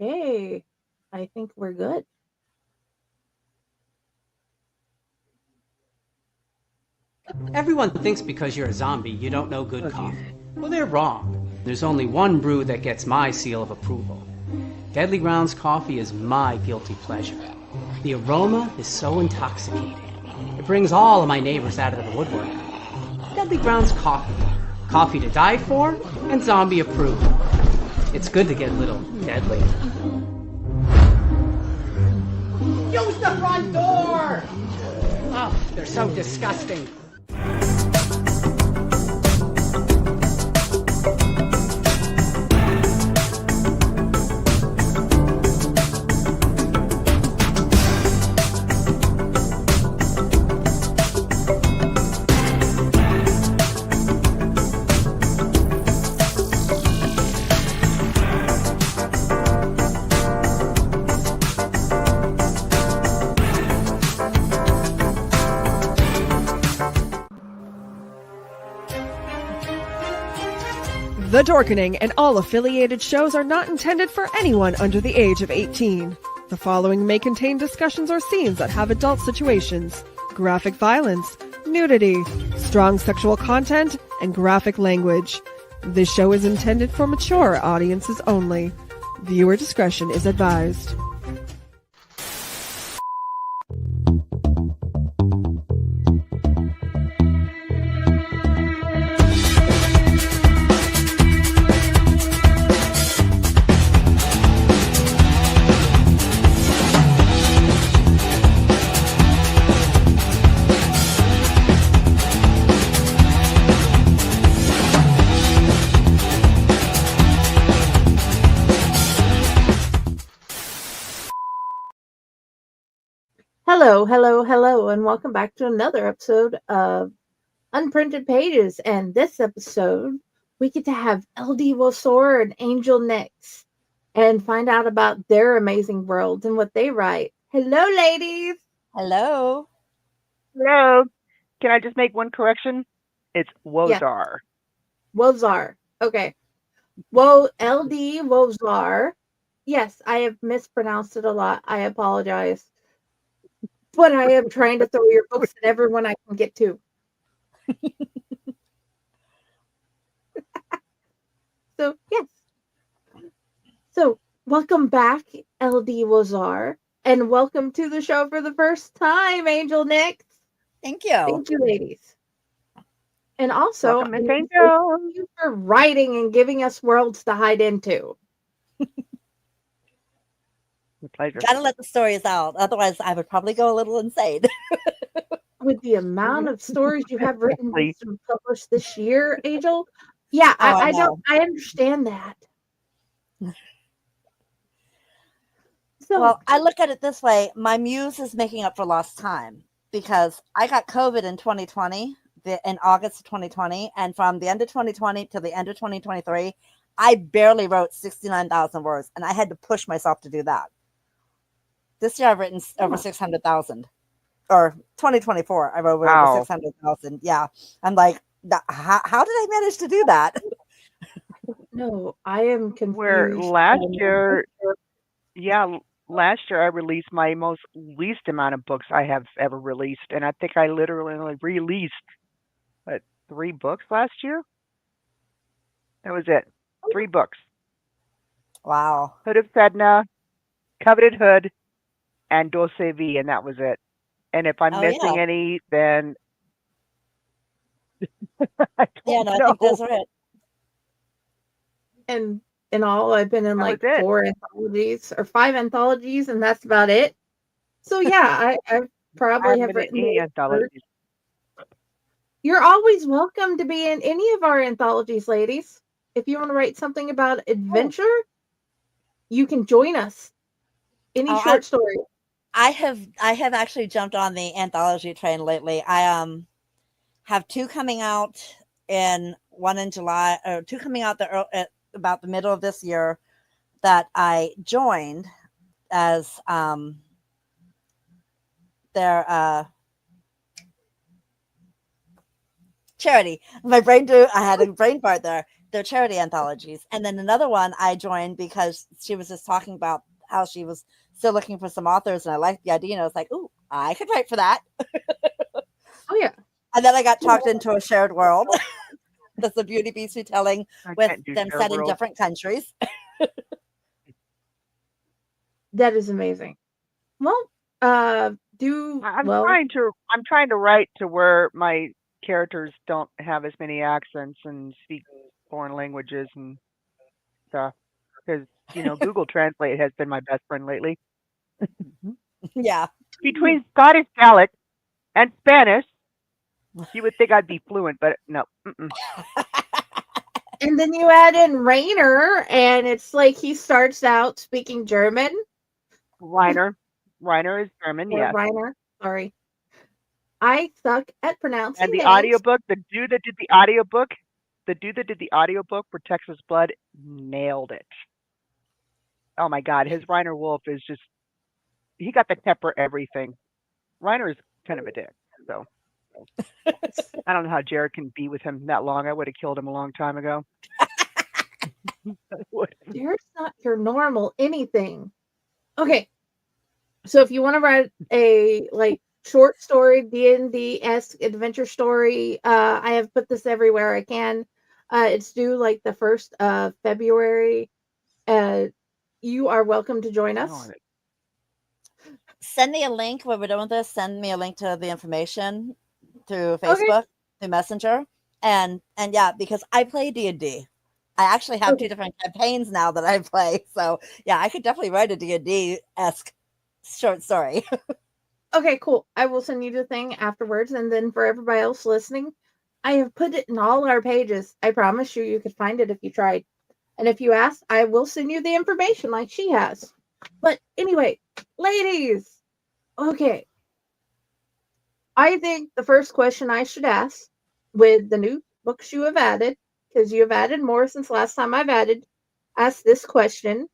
Okay, I think we're good. Everyone thinks because you're a zombie, you don't know good coffee. Well, they're wrong. There's only one brew that gets my seal of approval. Deadly Grounds coffee is my guilty pleasure. The aroma is so intoxicating. It brings all of my neighbors out of the woodwork. Deadly Grounds coffee. Coffee to die for and zombie approved. It's good to get a little deadly. Use the front door! Oh, they're so disgusting. The Dorkening and all affiliated shows are not intended for anyone under the age of 18. The following may contain discussions or scenes that have adult situations, graphic violence, nudity, strong sexual content, and graphic language. This show is intended for mature audiences only. Viewer discretion is advised. Hello, and welcome back to another episode of Unprinted Pages. And this episode, we get to have LD Wosor and Angel Nix and find out about their amazing worlds and what they write. Hello, ladies. Hello. Hello. Can I just make one correction? It's Wosar. Wosar. Okay. LD Wosar. Yes, I have mispronounced it a lot. I apologize. But I am trying to throw your books at everyone I can get to. So, yes. So, welcome back, LD Wosar, and welcome to the show for the first time, Angel Nix. Thank you. Thank you, ladies. And also, Welcome, Miss thank Angel. you for writing and giving us worlds to hide into. With pleasure. Gotta let the stories out. Otherwise, I would probably go a little insane. With the amount of stories you have written and published this year, Angel. Yeah, I don't. I understand that. So, well, I look at it this way. My muse is making up for lost time because I got COVID in 2020, in August of 2020. And from the end of 2020 to the end of 2023, I barely wrote 69,000 words. And I had to push myself to do that. This year I've written over 600,000. Or 2024, I wrote over 600,000. Yeah. I'm like, how did I manage to do that? No, I am confused. Where last year I released my least amount of books I have ever released. And I think I literally only released 3 books last year. That was it. 3 books. Wow. Hood of Sedna, Coveted Hood, and Dulce V, and that was it. And if I'm missing any, then I don't know. I think those are it. And in all, I've been in like 4 anthologies or 5 anthologies, and that's about it. So yeah, I probably have written any anthologies. You're always welcome to be in any of our anthologies, ladies. If you want to write something about adventure, you can join us. Any short story. I have actually jumped on the anthology train lately. I have 2 coming out, and 1 in July, or 2 coming out about the middle of this year that I joined as their charity. I had a brain fart there. they're charity anthologies. And then another one I joined because she was just talking about how she was still looking for some authors, and I liked the idea. And I was like, "Ooh, I could write for that." Oh yeah. And then I got talked into a shared world. That's a Beauty Beast retelling I with can't do them share set in world. different countries. That is amazing. Well, I'm trying to write to where my characters don't have as many accents and speak foreign languages and stuff. Because Google Translate has been my best friend lately. Yeah. Between Scottish Gaelic and Spanish, you would think I'd be fluent, but no. Mm-mm. and then you add in Rainer, and it's like he starts out speaking German. Reiner is German, Or yes. Reiner, sorry. I suck at pronouncing And the names. audiobook, the dude that did the audiobook for Texas Blood nailed it. Oh my God, his Reiner Wolf is just, he got the pepper everything. Reiner is kind of a dick, so I don't know how Jared can be with him that long. I would have killed him a long time ago. Jared's not your normal anything. Okay, so if you want to write a short story, D&D-esque adventure story, I have put this everywhere I can. It's due the 1st of February. You are welcome to join us. Send me a link when we're done with this. Send me a link to the information through Facebook, through Messenger, and yeah, because I play D&D. I actually have 2 different campaigns now that I play. So yeah, I could definitely write a D&D-esque short story. Okay, cool. I will send you the thing afterwards, and then for everybody else listening, I have put it in all our pages. I promise you could find it if you tried. And if you ask, I will send you the information like she has. But anyway, ladies, okay. I think the first question I should ask with the new books you have added, because you have added more since last time I've asked this question,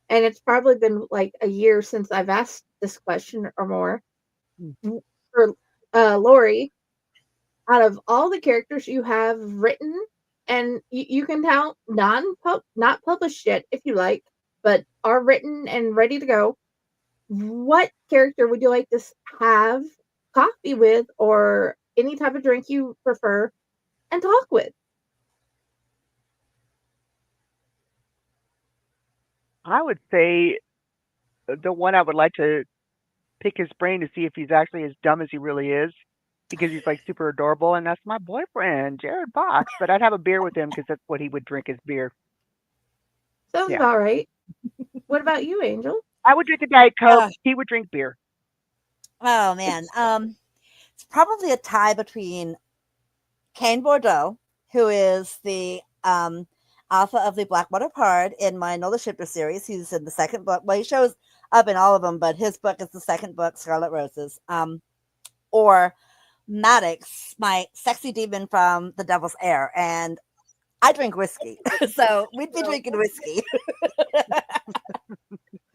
and it's probably been a year since I've asked this question or more. For Lori, out of all the characters you have written, and you can count not published yet if you like, but are written and ready to go, what character would you like to have coffee with, or any type of drink you prefer, and talk with? I would say the one I would like to pick his brain to see if he's actually as dumb as he really is, because he's super adorable, and that's my boyfriend, Jared Box. But I'd have a beer with him because that's what he would drink, is beer. Sounds Yeah. about right. What about you, Angel? I would drink a Diet Coke. He would drink beer. Oh man, it's probably a tie between Kane Bordeaux, who is the author of the Blackwater Pard in my Nola Shipper series. He's in the second book. Well, he shows up in all of them, but his book is the second book, Scarlet Roses. Or Maddox, my sexy demon from The Devil's Air, and I drink whiskey, so we'd be drinking whiskey.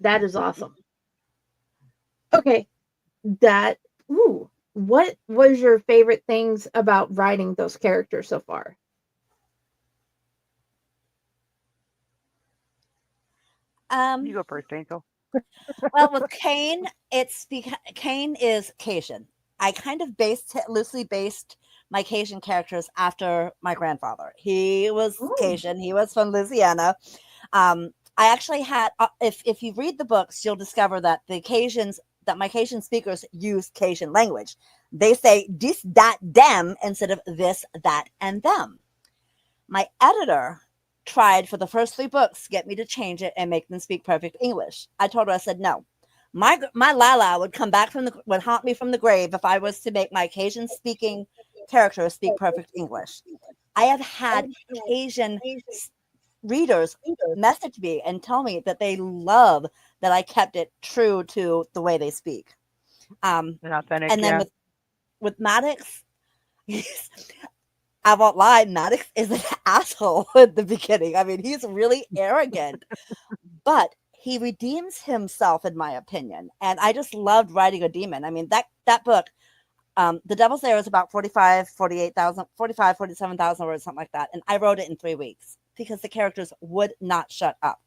That is awesome. Okay, what was your favorite things about writing those characters so far? You go first, Angel. Well, with Kane, Kane is Cajun. I kind of loosely based my Cajun characters after my grandfather. He was Cajun. He was from Louisiana. I actually had, if you read the books, you'll discover that my Cajun speakers use Cajun language. They say this, that, them instead of this, that, and them. My editor tried for the first 3 books to get me to change it and make them speak perfect English. I told her, I said, no. My Lala would come back would haunt me from the grave if I was to make my Cajun speaking character speak perfect English. I have had Cajun readers message me and tell me that they love that I kept it true to the way they speak. Authentic, and then with Maddox, I won't lie, Maddox is an asshole at the beginning. I mean, he's really arrogant, but he redeems himself, in my opinion. And I just loved writing a demon. I mean, that book, The Devil's Lair, is about 47,000 words, something like that. And I wrote it in 3 weeks. because the characters would not shut up.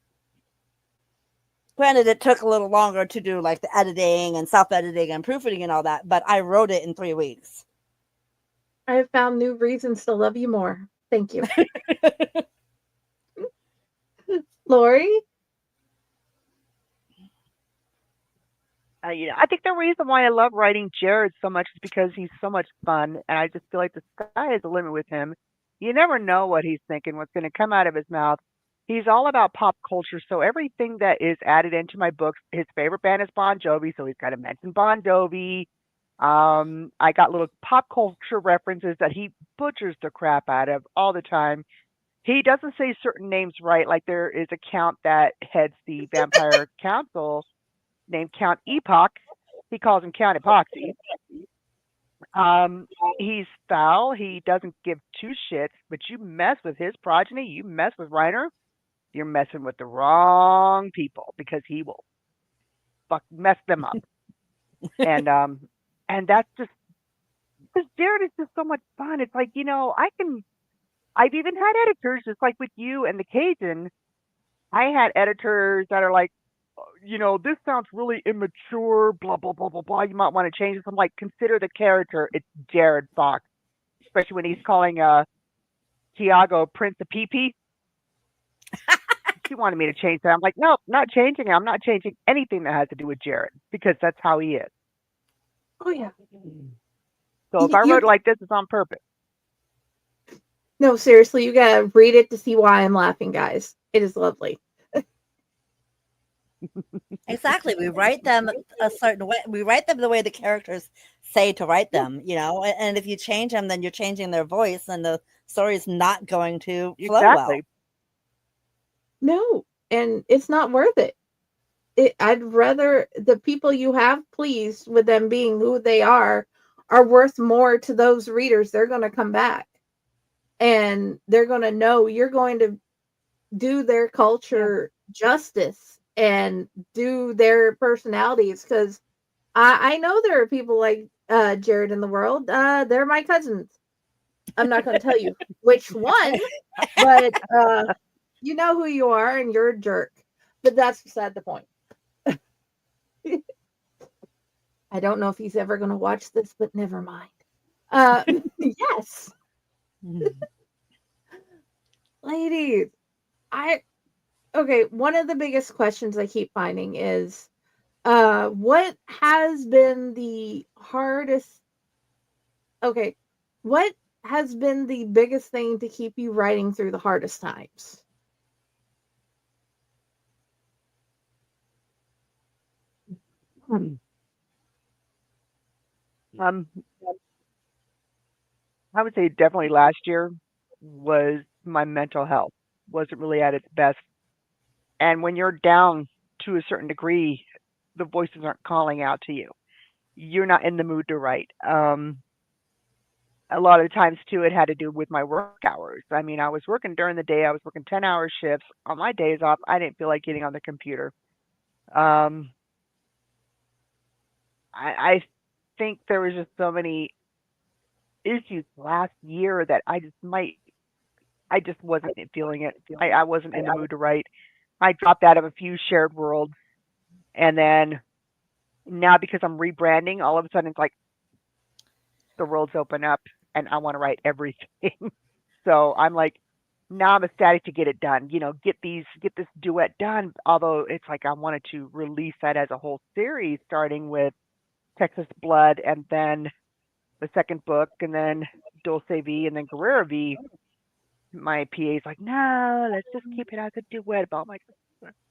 Granted, it took a little longer to do like the editing and self-editing and proofreading and all that, but I wrote it in 3 weeks. I have found new reasons to love you more. Thank you. Lori? I think the reason why I love writing Jared so much is because he's so much fun, and I just feel like the sky is the limit with him. You never know what he's thinking, what's going to come out of his mouth. He's all about pop culture, so everything that is added into my books, his favorite band is Bon Jovi, so he's got to mention Bon Jovi. I got little pop culture references that he butchers the crap out of all the time. He doesn't say certain names right, like there is a count that heads the Vampire Council named Count Epoch. He calls him Count Epoxy. He's foul. He doesn't give two shits, but you mess with his progeny, you mess with Reiner, you're messing with the wrong people because he will mess them up. and that's just because Jared is just so much fun. It's like, I've even had editors just like with you and the Cajun. I had editors that are like, this sounds really immature, blah, blah, blah, blah, blah. You might want to change this. I'm like, consider the character. It's Jared Fox, especially when he's calling Tiago Prince of Pee-Pee. She wanted me to change that. I'm like, nope, not changing it. I'm not changing anything that has to do with Jared because that's how he is. Oh, yeah. So if I wrote it like this, it's on purpose. No, seriously, you got to read it to see why I'm laughing, guys. It is lovely. Exactly. We write them a certain way. We write them the way the characters say to write them, and if you change them, then you're changing their voice and the story is not going to flow well. No, and it's not worth it. I'd rather the people you have pleased with them being who they are worth more to those readers. They're going to come back and they're going to know you're going to do their culture justice and do their personalities, because I know there are people like Jared in the world. They're my cousins. I'm not going to tell you which one, but you know who you are and you're a jerk. But that's beside the point. I don't know if he's ever going to watch this, but never mind. Yes. Ladies, okay, one of the biggest questions I keep finding is what has been the hardest what has been the biggest thing to keep you writing through the hardest times? I would say definitely last year was my mental health wasn't really at its best. And when you're down to a certain degree, the voices aren't calling out to you. You're not in the mood to write. A lot of the times too, it had to do with my work hours. I mean, I was working during the day. I was working 10-hour shifts. On my days off, I didn't feel like getting on the computer. I think there was just so many issues last year that I just wasn't feeling it. I wasn't in the mood to write. I dropped out of a few shared worlds. And then now because I'm rebranding, all of a sudden it's like the worlds open up and I want to write everything. So I'm like, now I'm ecstatic to get it done, get this duet done. Although it's like I wanted to release that as a whole series, starting with Texas Blood and then the second book and then Dulce V and then Guerrero V. My PA's like, no, let's just keep it as a duet. But I'm like,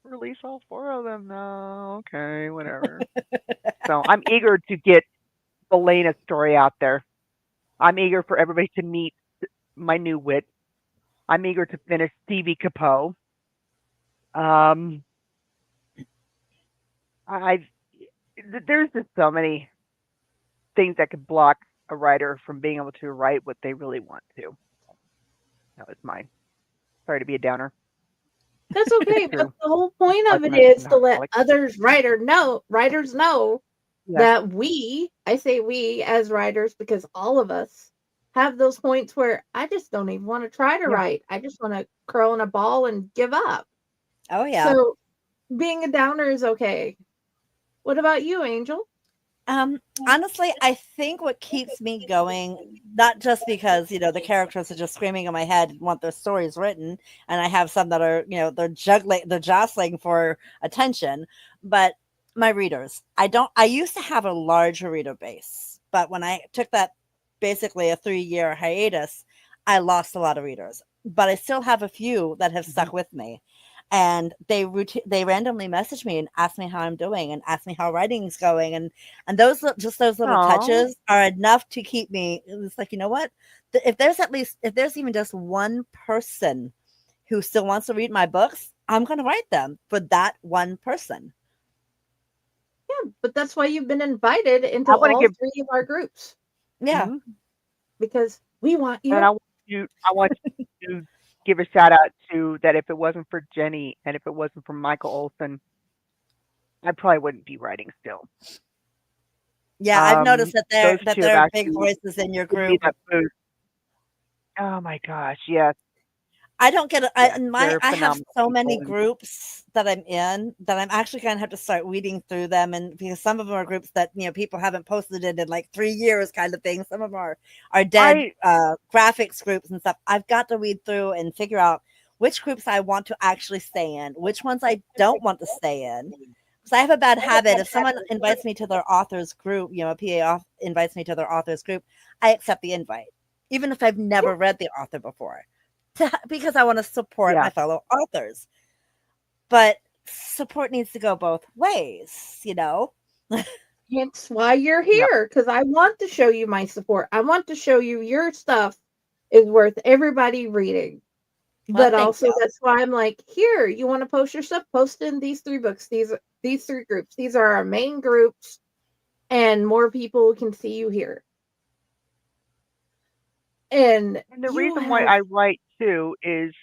release all 4 of them now. Okay, whatever. So I'm eager to get Elena's story out there. I'm eager for everybody to meet my new wit. I'm eager to finish Stevie Capo. There's just so many things that could block a writer from being able to write what they really want to. That was mine. Sorry to be a downer. That's okay, but the whole point of it is to let writers know that I say we as writers, because all of us have those points where I just don't even want to try to write. I just want to curl in a ball and give up. Oh yeah. So being a downer is okay. What about you, Angel? Honestly, I think what keeps me going, not just because, the characters are just screaming in my head and want their stories written, and I have some that are, they're jostling for attention, but my readers. I used to have a larger reader base, but when I took that basically a 3-year hiatus, I lost a lot of readers, but I still have a few that have stuck with me. And they randomly message me and ask me how I'm doing and ask me how writing's going, and those little Aw. touches are enough to keep me. It's like, you know what? If there's even just one person who still wants to read my books, I'm going to write them for that one person. Yeah, but that's why you've been invited into I want to all give, 3 of our groups Yeah. mhm. because we want And you. I want to give a shout out to that. If it wasn't for Jenny and if it wasn't for Michael Olson, I probably wouldn't be writing still. Yeah, I've noticed that Those two have there are big actually voices in your given me group. that boost. Oh my gosh, yes, I don't get it. yes, they're I have phenomenal so people. many And groups that I'm in that I'm actually going to have to start weeding through them, and because some of them are groups that people haven't posted in like 3 years, kind of thing. Some of them are dead graphics groups and stuff. I've got to weed through and figure out which groups I want to actually stay in, which ones I don't want to stay in. Because I have a bad habit. If someone invites me to their author's group, a invites me to their author's group, I accept the invite, even if I've never read the author before. Because I want to support yeah, my fellow authors. But support needs to go both ways, Hence why you're yep. here, because I want to show you my support. I want to show you your stuff is worth everybody reading. Well, But thank also you. that's why I'm like, here, you want to post your stuff? Post in these 3 books, these 3 groups. These are our main groups, and more people can see you here. And And the you reason why have I write too is,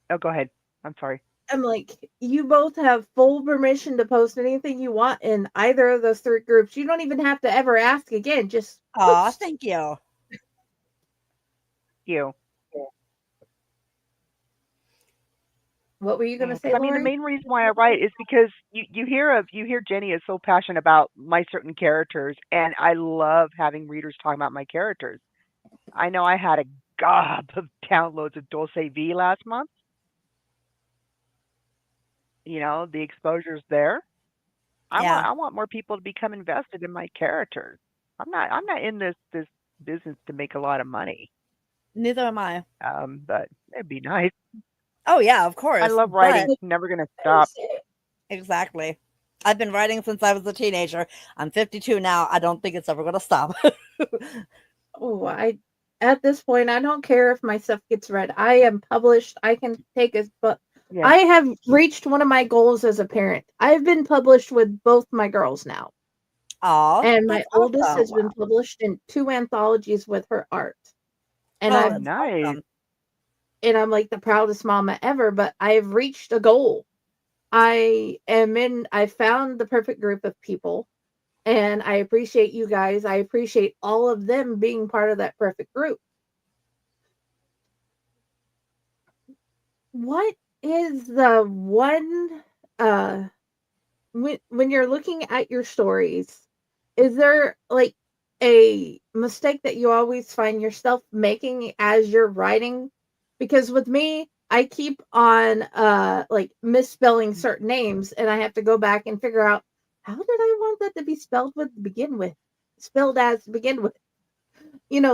oh, go ahead. I'm sorry. I'm like, you both have full permission to post anything you want in either of those 3 groups. You don't even have to ever ask again. Just Aw, post. thank you. You. What were you going to Because say, I mean, the Lori? main reason why I write is because you hear Jenny is so passionate about my certain characters, and I love having readers talking about my characters. I know I had a gob of downloads of Dulce V last month. The exposure's there. Yeah, I want more people to become invested in my characters. I'm not in this business to make a lot of money. neither am I. But it'd be nice. Oh, yeah, of I course. love writing. But Never gonna stop. exactly. I've been writing since I was a teenager. I'm 52 now. I don't think it's ever going to stop. Oh, at this point, I don't care if my stuff gets read. I am published. I can take it, but Yes. I have reached one of my goals as a parent. I've been published with both my girls now. Aw, And my that's oldest awesome. has been published in 2 anthologies with her art. And Oh, Oh, I've that's nice. awesome. and I'm like the proudest mama ever, but I've reached a goal. I found the perfect group of people, and I appreciate you guys. I appreciate all of them being part of that perfect group. What is the one when you're looking at your stories, is there like a mistake that you always find yourself making as you're writing? Because with me, I keep on like misspelling certain names, and I have to go back and figure out how did I want that to be spelled as to begin with,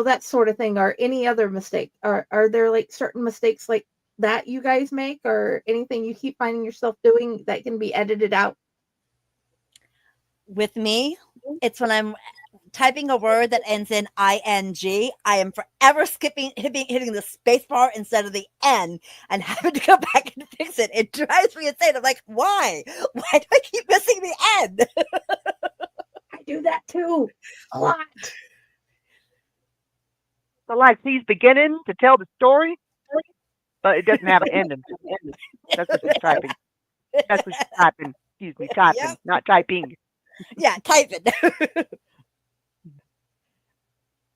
that sort of thing, or any other mistake. Are there like certain mistakes like that you guys make, or anything you keep finding yourself doing that can be edited out? With me, it's when I'm typing a word that ends in ing. I am forever hitting the space bar instead of the N and having to go back and fix it. It drives me insane. I'm like, why? Why do I keep missing the N? I do that too a lot. So like he's beginning to tell the story, but it doesn't have an ending. That's what she's typing. That's what she's typing. Excuse me, typing, Yep. not typing. Yeah, type it.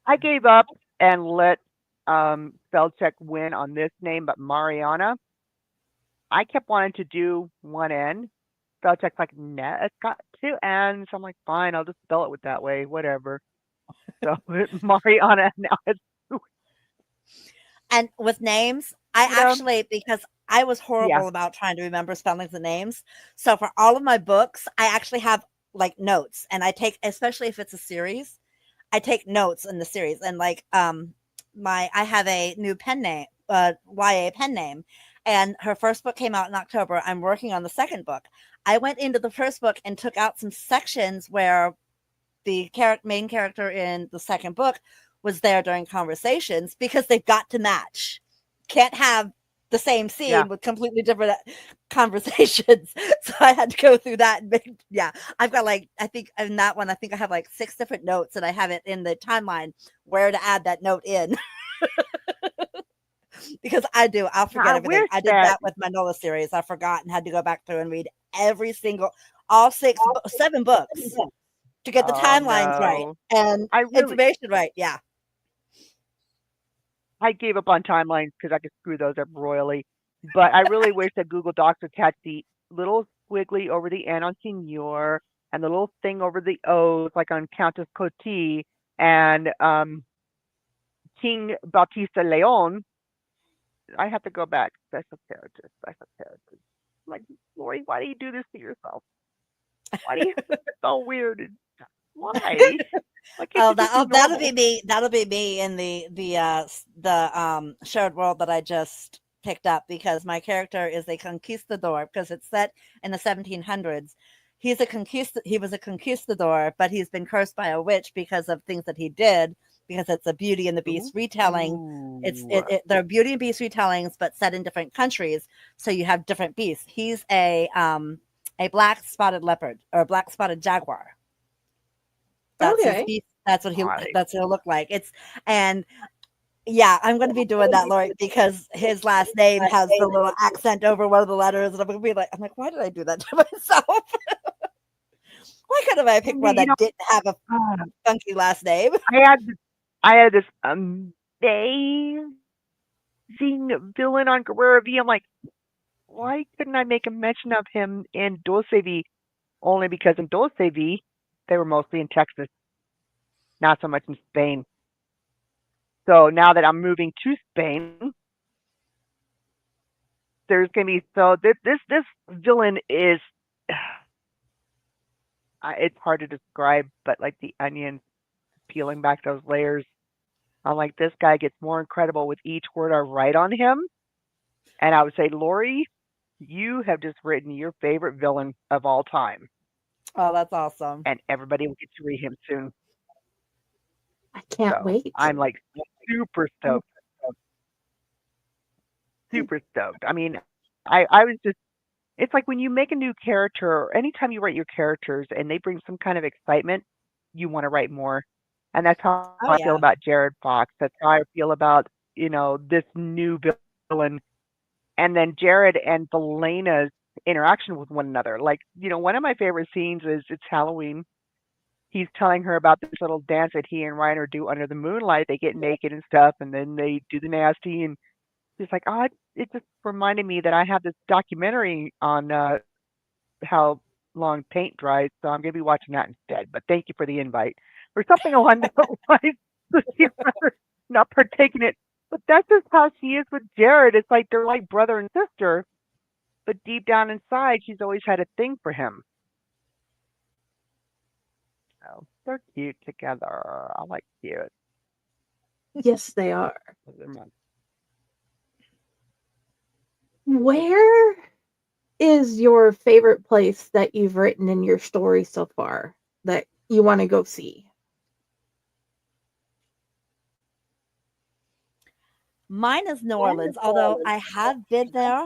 I gave up and let spell check win on this name, but Mariana. I kept wanting to do one N. Spell check's like, nah, it's got two N's. I'm like, fine, I'll just spell it with that way, whatever. So Mariana now it's And with names, I yeah, actually, because I was yeah, horrible about trying to remember spellings of names. So for all of my books, I actually have like notes, and I take, especially if it's a series, I take notes in the series. And like I have a new pen name, YA pen name, and her first book came out in October. I'm working on the second book. I went into the first book and took out some sections where the main character in the second book was there during conversations, because they've got to match. Can't have the same yeah. scene with completely different conversations. So I had to go through that and yeah, I've got like, I think in that one, I think I have like 6 different notes, and I have it in the timeline where to add that note in. Because I'll forget I everything. wish I did that that with my Nola series. I forgot and had to go back through and read every single, all 7 books to get the oh timelines right no. and I really information right. Yeah. I gave up on timelines because I could screw those up royally. But I really wish that Google Docs would catch the little squiggly over the N on Senior and the little thing over the O's, like on Countess Coty and King Bautista Leon. I have to go back. Special characters, special characters. I'm like, Lori, why do you do this to yourself? Why do you have to be so weird? Why? Why can't you just be That'll normal? be me. That'll be me in the shared world that I just picked up, because my character is a conquistador, because it's set in the 1700s. He was a conquistador, but he's been cursed by a witch because of things that he did, because it's a Beauty and the Beast retelling. Ooh. They're Beauty and Beast retellings, but set in different countries. So you have different beasts. He's a black spotted leopard, or a black spotted jaguar. That's his Okay. beast. Why? That's what he'll look like. And yeah, I'm going to be doing that, Lori, because his last name has the little accent over one of the letters, and I'm going to be like, why did I do that to myself? Why couldn't I pick one You know, that didn't have a uh, funky last name? I had this amazing villain on Guerrera V. I'm like, why couldn't I make a mention of him in Dulce V? Only because in Dulce V, they were mostly in Texas, not so much in Spain. So now that I'm moving to Spain, there's gonna be this villain is it's hard to describe, but like the onion peeling back those layers. I'm like, this guy gets more incredible with each word I write on him. And I would say, Lori, you have just written your favorite villain of all time. Oh, that's awesome. And everybody will get to read him soon. I can't So wait. I'm like super stoked. Super stoked. I mean, I was just it's like when you make a new character, or anytime you write your characters and they bring some kind of excitement, you want to write more. And that's how Oh I feel yeah. about Jared Fox. That's how I feel about, this new villain. And then Jared and Belena's interaction with one another. Like, one of my favorite scenes is it's Halloween. He's telling her about this little dance that he and Reiner do under the moonlight. They get naked and stuff, and then they do the nasty. And she's like, oh, it just reminded me that I have this documentary on how long paint dries, so I'm going to be watching that instead. But thank you for the invite, or something along those lines. So she'd rather not partake in it. But that's just how she is with Jared. It's like they're like brother and sister, but deep down inside, she's always had a thing for him. So they're cute together. I like cute. Yes, they are. They're my- Where is your favorite place that you've written in your story so far that you want to go see? Mine is New Orleans, although I have been there.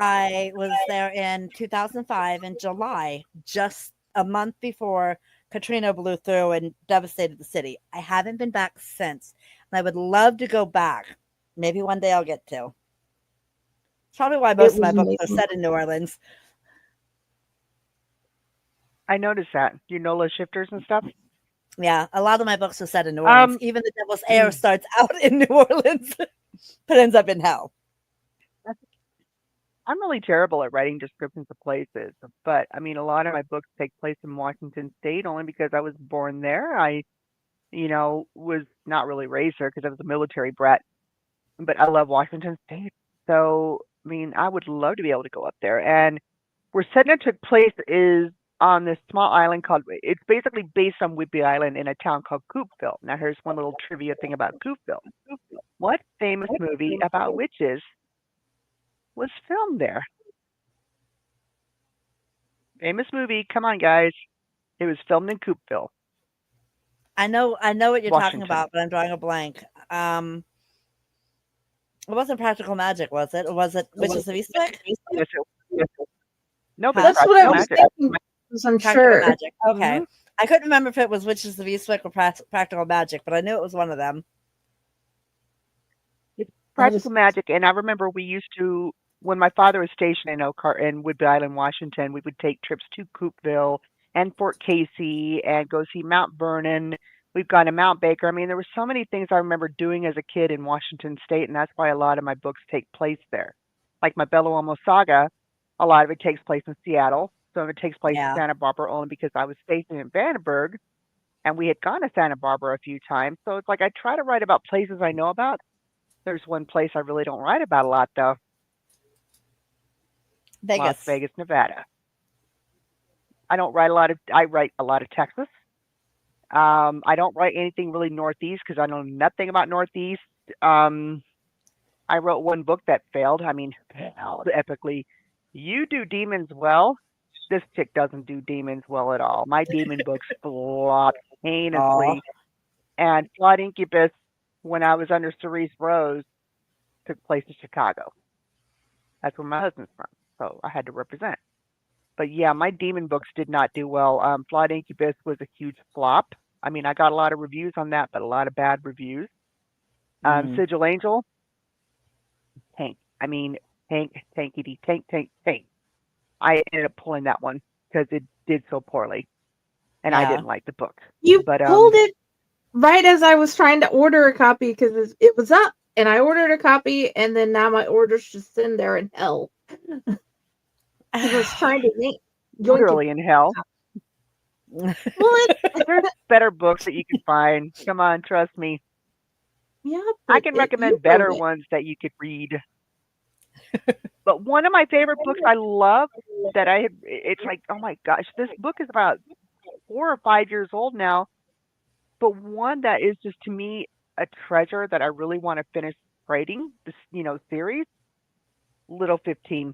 I was there in 2005 in July, just a month before Katrina blew through and devastated the city. I haven't been back since, and I would love to go back. Maybe one day I'll get to. It's probably why most of my was books are amazing. set in New Orleans. I noticed that. You Nola shifters and stuff. Yeah, a lot of my books are set in New Orleans. Even The Devil's Heir starts out in New Orleans, but ends up in hell. I'm really terrible at writing descriptions of places, but I mean, a lot of my books take place in Washington State only because I was born there. I, was not really raised there because I was a military brat, but I love Washington State. So, I mean, I would love to be able to go up there. And where Sedna took place is on this small island called, it's basically based on Whidbey Island in a town called Coopville. Now, here's one little trivia thing about Coopville. What famous movie about witches was filmed there? Famous movie. Come on, guys. It was filmed in Coopville. I know what you're talking Washington. about, but I'm drawing a blank. It wasn't Practical Magic, was it? Or was it Witches of Eastwick? Yes, it- No, but That's what I was Magic. thinking. Because I'm Practical sure. Magic. Okay. I couldn't remember if it was Witches of Eastwick or Practical Magic, but I knew it was one of them. It's Practical Magic, and I remember we used to, when my father was stationed in Whidbey Island, Washington, we would take trips to Coopville and Fort Casey and go see Mount Vernon. We've gone to Mount Baker. I mean, there were so many things I remember doing as a kid in Washington State, and that's why a lot of my books take place there. Like my Bella Almo saga, a lot of it takes place in Seattle. Some of it takes place in Santa Barbara only because I was stationed in Vandenberg, and we had gone to Santa Barbara a few times. So it's like I try to write about places I know about. There's one place I really don't write about a lot, though. Vegas. Las Vegas, Nevada. I write a lot of Texas. I don't write anything really Northeast because I know nothing about Northeast. I wrote one book that failed. I mean, failed epically. You do demons well. This chick doesn't do demons well at all. My demon books flop heinously. And Flawed Incubus, when I was under Cerise Rose, took place in Chicago. That's where my husband's from. So I had to represent. But yeah, my demon books did not do well. Flawed Incubus was a huge flop. I mean, I got a lot of reviews on that, but a lot of bad reviews. Sigil Angel, tank. I mean, tankity, tank. I ended up pulling that one because it did so poorly, and I didn't like the book. You pulled it right as I was trying to order a copy because it was up, and I ordered a copy, and then now my order's just sitting there in hell. I was trying to make literally in hell. Well, there's better books that you can find. Come on, trust me. Yeah, I can recommend better ones that you could read. But one of my favorite books I love that it's like, oh my gosh, this book is about 4 or 5 years old now. But one that is just to me a treasure that I really want to finish writing, this series, Little 15.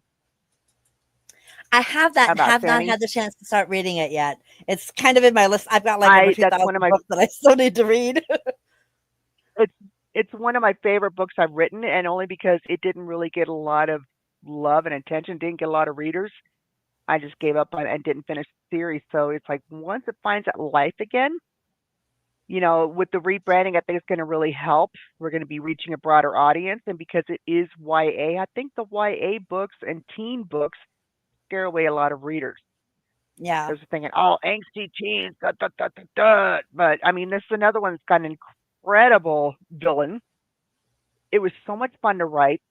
I have that and have not had the chance to start reading it yet. It's kind of in my list. I've got like over 2,000 books that I still need to read. It's one of my favorite books I've written, and only because it didn't really get a lot of love and attention, didn't get a lot of readers. I just gave up on it and didn't finish the series. So it's like once it finds that life again, with the rebranding, I think it's going to really help. We're going to be reaching a broader audience, and because it is YA, I think the YA books and teen books scare away a lot of readers. Yeah. Because they're thinking, oh, angsty teens, But I mean, this is another one that's got an incredible villain. It was so much fun to write.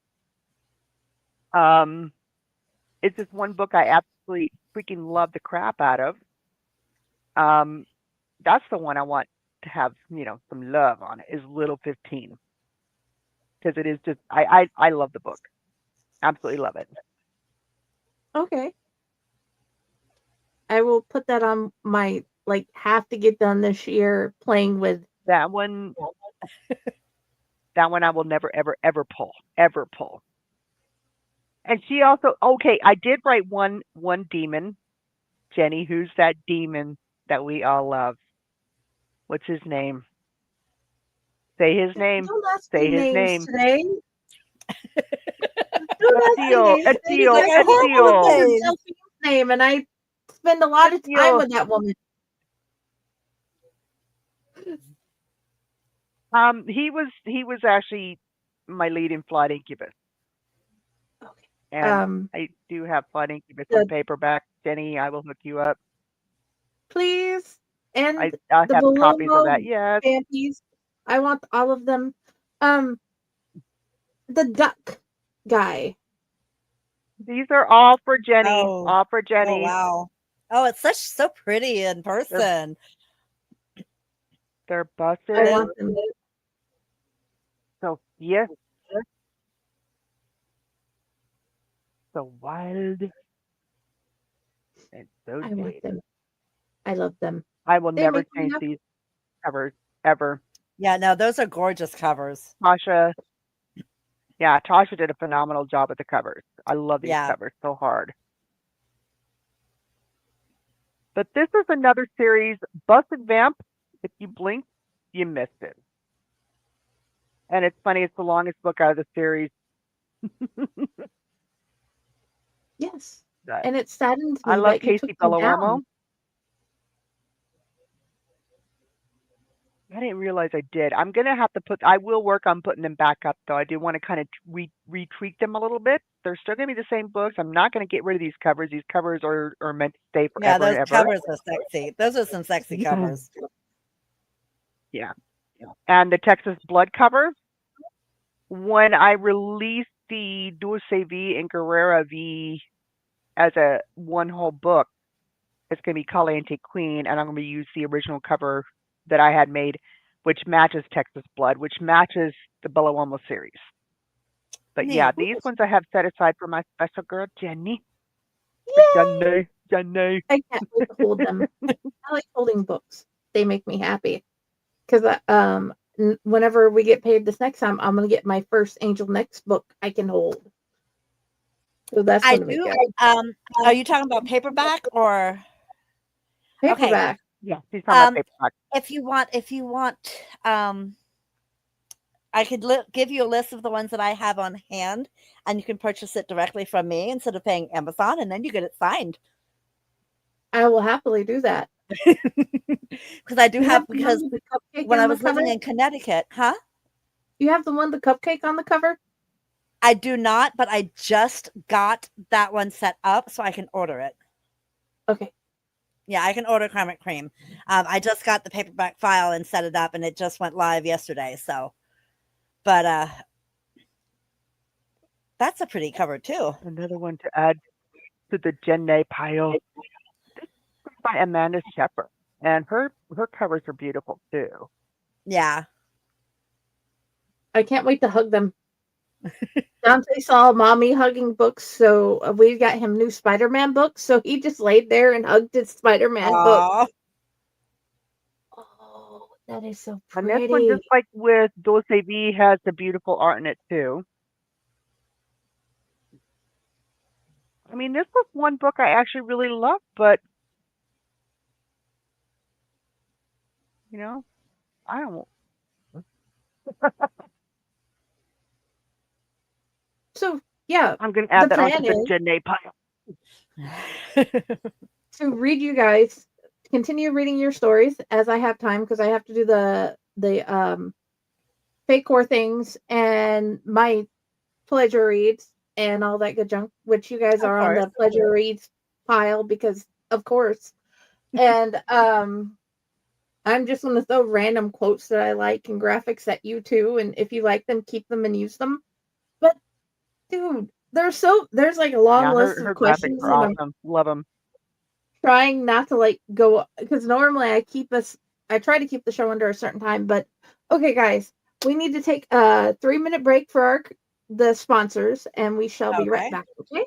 It's just one book I absolutely freaking love the crap out of. That's the one I want to have, some love on it, is Little 15. Because it is just, I love the book. Absolutely love it. Okay. I will put that on my, have to get done this year playing with. That one, I will never, ever pull. Ever pull. And she also, okay, I did write one demon. Jenny, who's that demon that we all love? What's his name? Say his name. Say his name. Today. Estiel. Name, and I spend a lot of time with that woman. He was actually my lead in Flawed Incubus. Okay. And I do have Flawed Incubus on paperback. Jenny, I will hook you up. Please. And I the have copies of that. Balloon Yes. Stampies. I want all of them. Um, the duck guy. These are all for Jenny. Oh, All for oh Jenny. wow. Oh, it's so pretty in person. They're I busted. want them. So yes. So wild. And so I want dead. them. I love them. I will They never make me change happy. these covers ever. Yeah, no, those are gorgeous covers. Tasha did a phenomenal job with the covers. I love these Yeah. covers so hard. But this is another series, Busted Vamp. If you blink, you missed it. And it's funny, it's the longest book out of the series. Yes. But And it saddens I me love that you Casey took them Bellowermo. down. I didn't realize I did. I'm gonna have to I will work on putting them back up though. I do want to kind of retweak them a little bit. They're still gonna be the same books. I'm not gonna get rid of these covers. These covers are meant to stay Yeah, forever those and ever. covers are sexy. Those are some sexy covers. Yeah. And the Texas Blood cover. When I release the Dulce V and Guerrera V as a one whole book, it's gonna be Caliente Queen, and I'm gonna use the original cover that I had made, which matches Texas Blood, which matches the Bellowermo series. But Neat. yeah, these ones I have set aside for my special girl, Jenny. Yay! Jenny. I can't wait to hold them. I like holding books. They make me happy. Because whenever we get paid this next time, I'm gonna get my first Angel Next book I can hold. So that's I gonna be do. good. Are you talking about paperback or Paperback. Yeah, she's talking about paperback. if you want, I could give you a list of the ones that I have on hand, and you can purchase it directly from me instead of paying Amazon, and then you get it signed. I will happily do that. Because I do You have the one with the cupcake when on I the was living cover? in Connecticut, huh? You have the one with the cupcake on the cover? I do not, but I just got that one set up so I can order it. Okay. Yeah, I can order Karmic Cream. I just got the paperback file and set it up, and it just went live yesterday. So, but that's a pretty cover too. Another one to add to the Jenny pile. This is by Amanda Shepard, and her covers are beautiful too. Yeah. I can't wait to hug them. Dante saw mommy hugging books, so we got him new Spider-Man books. So he just laid there and hugged his Spider-Man book. Oh, that is so And pretty. this one, just like with Dulce V, has the beautiful art in it too. I mean, this was one book I actually really loved, but you know, I don't. So yeah, I'm gonna add the that onto plan the is Jenny pile. to read you guys, continue reading your stories as I have time because I have to do the fake core things and my pleasure reads and all that good junk, which you guys are on the pleasure reads pile because of course. And I'm just gonna throw random quotes that I like and graphics at you too, and if you like them, keep them and use them. But dude, there's like a long list her of questions. graphics are awesome. Love them. Trying not to like go because normally I try to keep the show under a certain time, but okay guys, we need to take a 3-minute break for the sponsors and we shall be right back. Okay.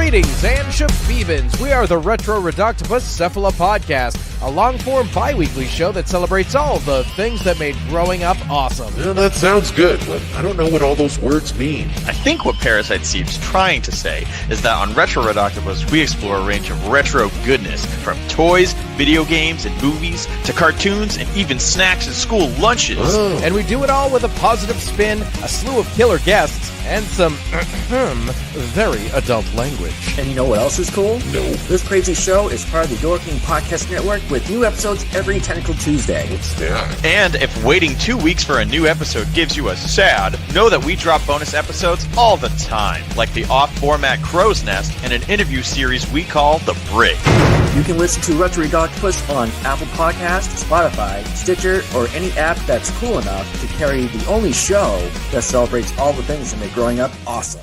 Greetings and shabebans. We are the Retro Reductibus Cephala Podcast, a long-form bi-weekly show that celebrates all the things that made growing up awesome. Yeah, that sounds good, but I don't know what all those words mean. I think what Parasite Steve's trying to say is that on Retro Redoctopus, we explore a range of retro goodness, from toys, video games, and movies, to cartoons, and even snacks and school lunches. Oh. And we do it all with a positive spin, a slew of killer guests, and some very adult language. And you know what else is cool? No. This crazy show is part of the Door King Podcast Network with new episodes every Tentacle Tuesday. What's that? And if waiting 2 weeks for a new episode gives you a sad, know that we drop bonus episodes all the time, like the off-format Crow's Nest and an interview series we call The Brig. You can listen to Retro Octopus on Apple Podcasts, Spotify, Stitcher, or any app that's cool enough to carry the only show that celebrates all the things that make growing up awesome.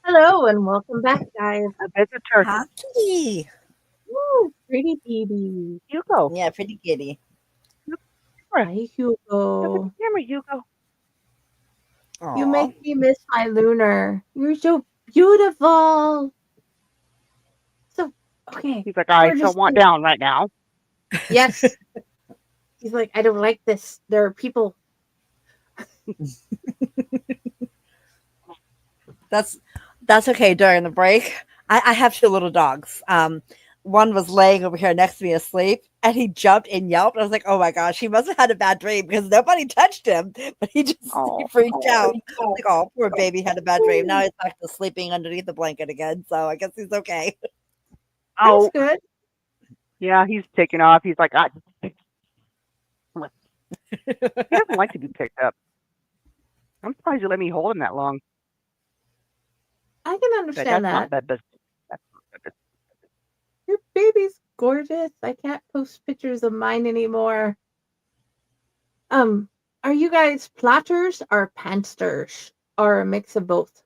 Hello and welcome back, guys. A visitor. Hockey. Woo, pretty baby. Hugo. Yeah, pretty giddy. Hi, Hugo. Camera, Hugo. You make me miss my Lunar. You're so beautiful. So, okay. He's like, I We're still just want gonna- down right now. Yes. He's like, I don't like this. There are people. That's okay. During the break, I have two little dogs. One was laying over here next to me asleep, and he jumped and yelped. I was like, "Oh my gosh, he must have had a bad dream because nobody touched him." But he just he freaked out. Like, oh, poor baby had a bad dream. Now he's back to sleeping underneath the blanket again. So I guess he's okay. Oh, That's good. yeah, he's taking off. He's like, he doesn't like to be picked up. I'm surprised you let me hold him that long. I can But understand that's that. not bad business. That's not bad business. Your baby's gorgeous. I can't post pictures of mine anymore. Are you guys plotters or pansters or a mix of both?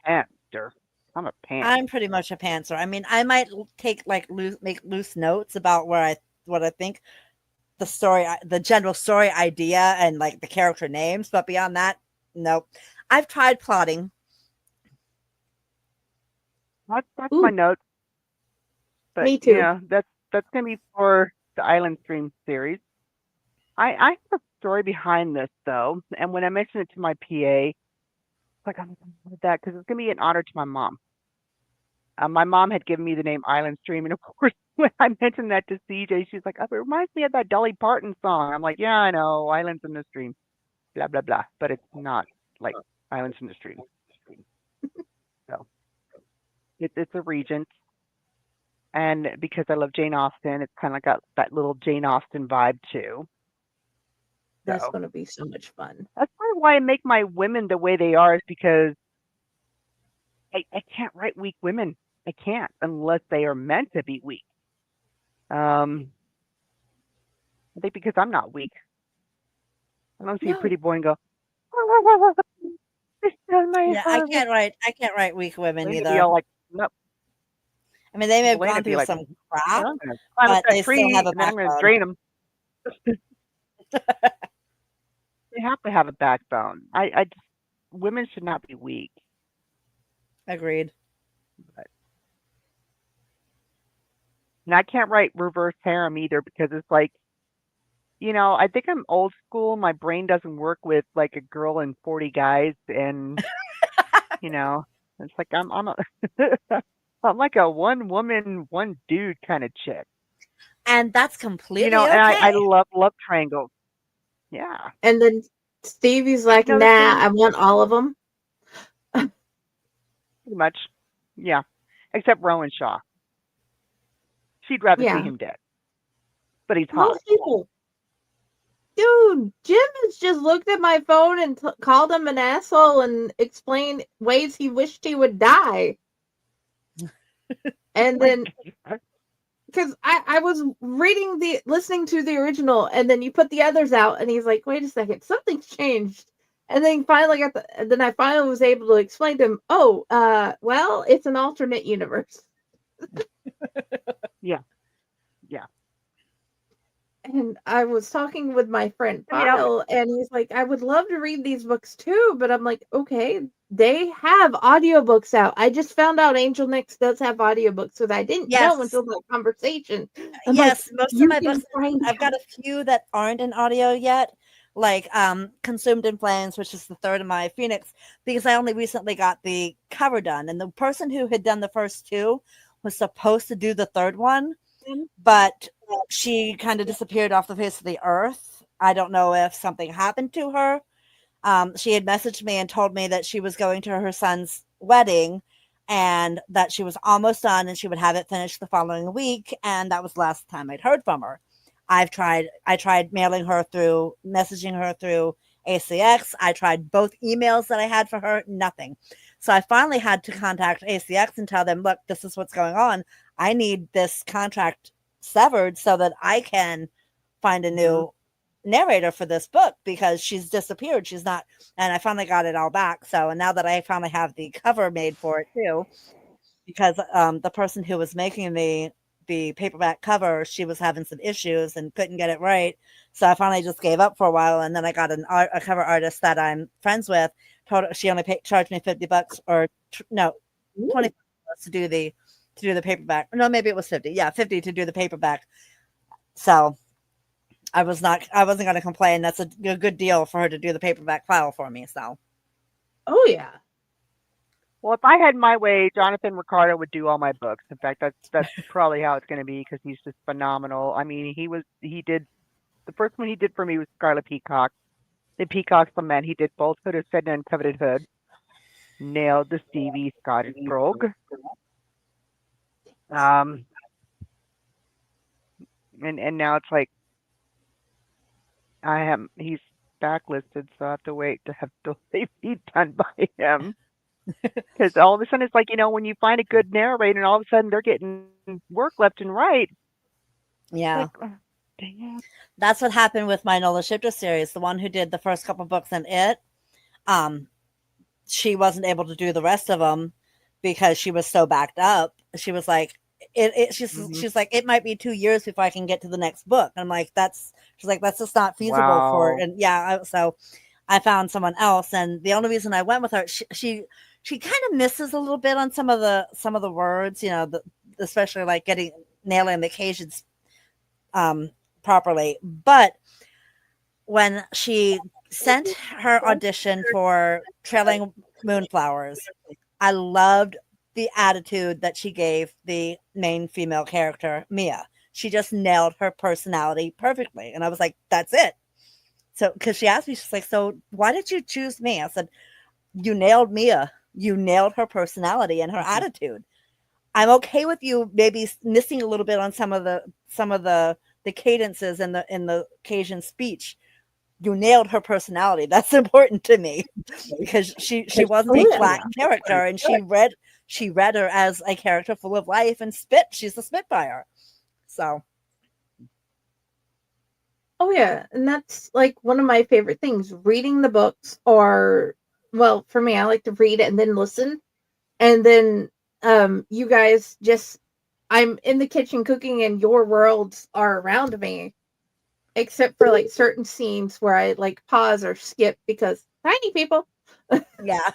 Panther. I'm a panther. I'm pretty much a pantser. I mean, I might take make loose notes about what I think the story, the general story idea, and like the character names, but beyond that, nope. I've tried plotting. That's Ooh. my note. But Me too. yeah, that's gonna be for the Island Stream series. I have a story behind this though, and when I mentioned it to my PA, it's like I'm with that because it's gonna be an honor to my mom. My mom had given me the name Island Stream, and of course, when I mentioned that to CJ, she's like, "Oh, it reminds me of that Dolly Parton song." I'm like, "Yeah, I know, Islands in the Stream, blah blah blah," but it's not like Islands in the Stream. So it's a regent, and because I love Jane Austen, it's kind of got that little Jane Austen vibe too. That's So going to be so much fun. that's part of why I make my women the way they are, is because I can't write weak women. I can't unless they are meant to be weak. I think because I'm not weak. I don't see a No. pretty boy and go, "This is my Yeah, I husband." can't write weak women They'd either. be all like, "Nope." I mean, they may have Elena gone would be through like, some "Well, crap, I'm gonna climb up but they that still tree have a and then I'm gonna backbone. drain them." They have to have a backbone. I just, women should not be weak. Agreed. And I can't write reverse harem either because it's like, I think I'm old school. My brain doesn't work with like a girl and 40 guys, and It's like I'm a I'm like a one woman, one dude kind of chick. And that's You completely know, and I okay. love triangles. Yeah. And then Stevie's But like, you know the nah, thing, I want all of them. pretty much. Yeah. Except Rowan Shaw. She'd rather see Yeah. him dead. But he's hot. Most people. Dude, Jim has just looked at my phone and called him an asshole and explained ways he wished he would die. And then, because I was listening to the original, and then you put the others out, and he's like, wait a second, something's changed. And then then I finally was able to explain to him, oh, well, it's an alternate universe. Yeah. Yeah. And I was talking with my friend I mean, I'm, Kyle, and he's like, I would love to read these books too, but I'm like, okay, they have audiobooks out. I just found out Angel Nix does have audiobooks, so I didn't know Yes. until that conversation. I'm like, Yes, most of you my can books, find I've got out. a few that aren't in audio yet, like Consumed in Flames, which is the third of my Phoenix, because I only recently got the cover done. And the person who had done the first two was supposed to do the third one, but she kind of disappeared off the face of the earth. I don't know if something happened to her. She had messaged me and told me that she was going to her son's wedding and that she was almost done and she would have it finished the following week. And that was the last time I'd heard from her. I tried messaging her through ACX. I tried both emails that I had for her, nothing. So I finally had to contact ACX and tell them, look, this is what's going on. I need this contract severed so that I can find a new narrator for this book because she's disappeared. She's not, and I finally got it all back. So, and now that I finally have the cover made for it too, because the person who was making the paperback cover, she was having some issues and couldn't get it right. So I finally just gave up for a while, and then I got a cover artist that I'm friends with. Told her she only charged me $50 or no, $20 to do the paperback. No, maybe it was 50. Yeah, 50 to do the paperback. So I wasn't going to complain. That's a good deal for her to do the paperback file for me. So, Oh, yeah. well, if I had my way, Jonathan Ricardo would do all my books. In fact, that's probably how it's going to be because he's just phenomenal. I mean, he did the first one he did for me was Scarlet Peacock. The Peacock's Lament. He did both Hood of Satan and Coveted Hood. Nailed the Stevie Scottish Brogue. And now it's like he's backlisted, so I have to wait to have Delay Feed done by him. Because all of a sudden it's like, when you find a good narrator and all of a sudden they're getting work left and right. yeah. Like, oh, dang it. That's what happened with my Nola Shifter series. The one who did the first couple books in it, she wasn't able to do the rest of them because she was so backed up. She was like, she's like, it might be 2 years before I can get to the next book. And I'm like, she's like, that's just not feasible for it. And yeah, so I found someone else. And the only reason I went with her, she kind of misses a little bit on some of the words, especially like nailing the occasions properly. But when she sent her audition for Trailing Moonflowers, I loved the attitude that she gave the main female character, Mia. She just nailed her personality perfectly. And I was like, that's it. So, because she asked me, she's like, so why did you choose me? I said, you nailed Mia. You nailed her personality and her attitude. I'm okay with you maybe missing a little bit on some of the cadences in the Cajun speech. You nailed her personality. That's important to me because she wasn't a flat character, and she read her as a character full of life and spit. She's a spitfire. So. Oh, yeah. And that's like one of my favorite things, reading the books well, for me, I like to read and then listen. And then you guys I'm in the kitchen cooking and your worlds are around me, except for like certain scenes where I like pause or skip because tiny people. Yeah.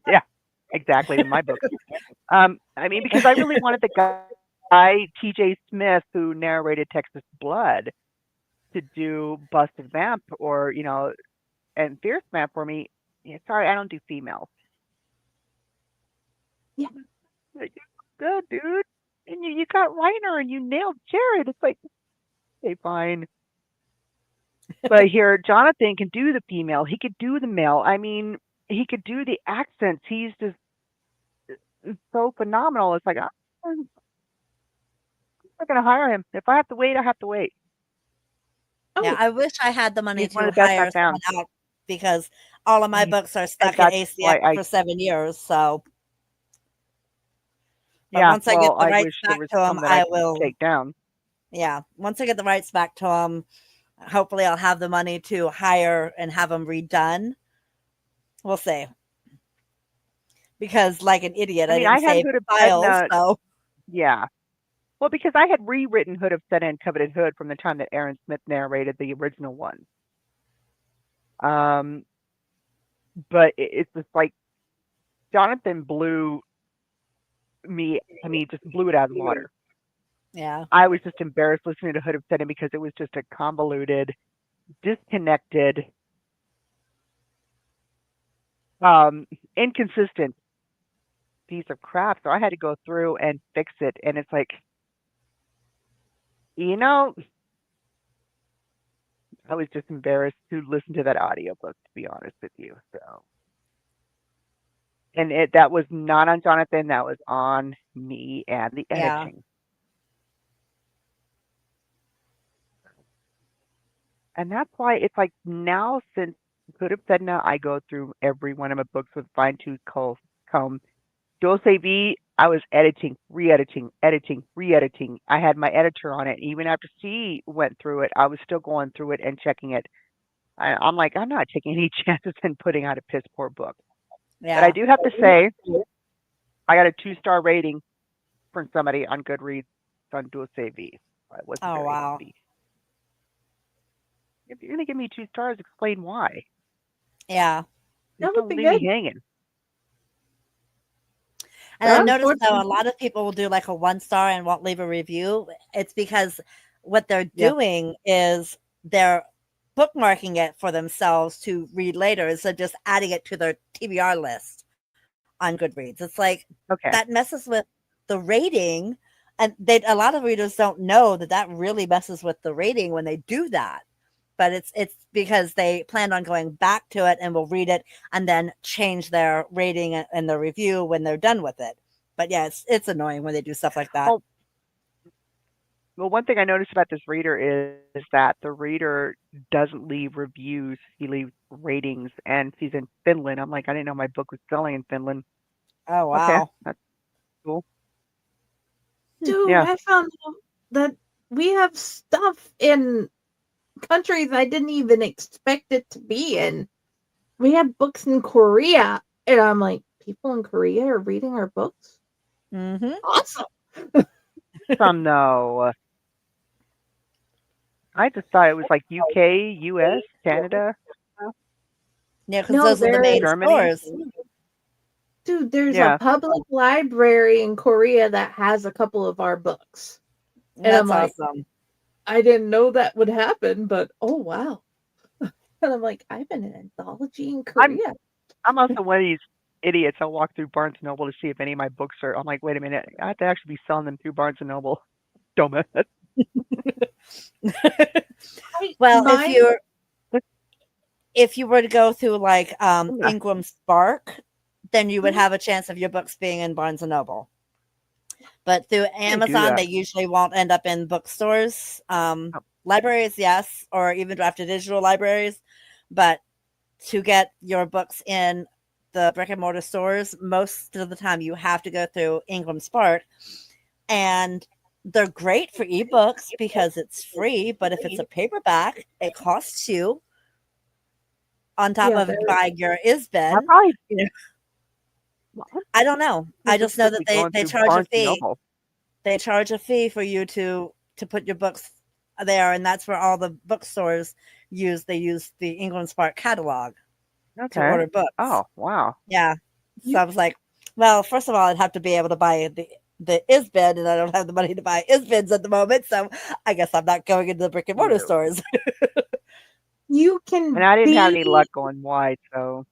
Yeah, exactly. In my book. I mean, because I really wanted the guy, T.J. Smith, who narrated Texas Blood, to do Busted Vamp or, and Fierce Vamp for me. Yeah, sorry, I don't do females. Like, good, dude. And you got Reiner and you nailed Jared. It's like, okay, fine. But here, Jonathan can do the female. He could do the male. I mean, he could do the accents. He's just so phenomenal. It's like, I'm not going to hire him. If I have to wait, I have to wait. Yeah, Oh, I wish I had the money He's one to of the best hire I've found. someone out because all of my He's- books are and stuck at that's why ACX for 7 years. So, but yeah, once I get well, the I rights wish there back was to them, some that I I could will. take down. Yeah, once I get the rights back to them, hopefully I'll have the money to hire and have them redone. We'll see. Because, like an idiot, I I mean, I didn't had save Hood of files. Sedna. So, Yeah. Well, because I had rewritten Hood of Sedna and Coveted Hood from the time that Aaron Smith narrated the original one. But it's just like Jonathan blew me. I mean, just blew it out of the water. yeah. I was just embarrassed listening to Hood of Sedna because it was just a convoluted, disconnected, inconsistent piece of crap. So I had to go through and fix it. And it's like, I was just embarrassed to listen to that audiobook, to be honest with you. So, and that was not on Jonathan. That was on me and the Yeah. editing. And that's why it's like now, since Could Have Said Now, I go through every one of my books with fine-tooth comb. Dulce V, I was editing, re-editing, editing, re-editing. I had my editor on it. Even after C went through it, I was still going through it and checking it. I'm like, I'm not taking any chances in putting out a piss poor book. Yeah. But I do have to say, I got a 2-star rating from somebody on Goodreads on Dulce V. I wasn't very wow. happy. If you're going to give me 2 stars, explain why. Yeah. That Just would don't be leave good. me hanging. And I've But noticed though a unfortunately- lot of people will do like a 1-star and won't leave a review. It's because what they're Yeah. doing is they're bookmarking it for themselves to read later instead of just adding it to their TBR list on Goodreads. It's like Okay. that messes with the rating, and a lot of readers don't know that really messes with the rating when they do that. But it's because they plan on going back to it and will read it and then change their rating and their review when they're done with it. But yeah, it's annoying when they do stuff like that. Oh. Well, one thing I noticed about this reader is that the reader doesn't leave reviews. He leaves ratings, and he's in Finland. I'm like, I didn't know my book was selling in Finland. Oh, wow. Okay, that's cool. Dude, Yeah. I found out that we have stuff in countries I didn't even expect it to be in. We have books in Korea, and I'm like, people in Korea are reading our books? Mm-hmm. Awesome. Some though. I just thought it was like UK, US, Canada. Yeah, because No, those are the there main is- Germany? stores. Dude, there's Yeah. a public library in Korea that has a couple of our books. And That's I'm like, awesome. I didn't know that would happen, but oh wow. And I'm like, I'm in an anthology in Korea. I'm also one of these idiots. I'll walk through Barnes & Noble to see if any of my books are. I'm like, wait a minute. I have to actually be selling them through Barnes & Noble. Dumbass. Well, Mine- if you were to go through like Yeah. Ingram Spark, then you would have a chance of your books being in Barnes and Noble. But through Amazon, that. they usually won't end up in bookstores. Libraries, yes, or even drafted digital libraries. But to get your books in the brick and mortar stores, most of the time you have to go through Ingram Spark. And they're great for ebooks because it's free, but if it's a paperback, it costs you on top Yeah, of they're- buying your I ISBN. probably I don't know. I just know that they charge a fee. They charge a fee for you to put your books there, and that's where all the bookstores use. They use the Ingram Spark catalog to order books. Oh, wow. Yeah. So I was like, well, first of all, I'd have to be able to buy the ISBN, and I don't have the money to buy ISBNs at the moment, so I guess I'm not going into the brick and mortar No. stores. You can And I didn't have any be- luck going wide, so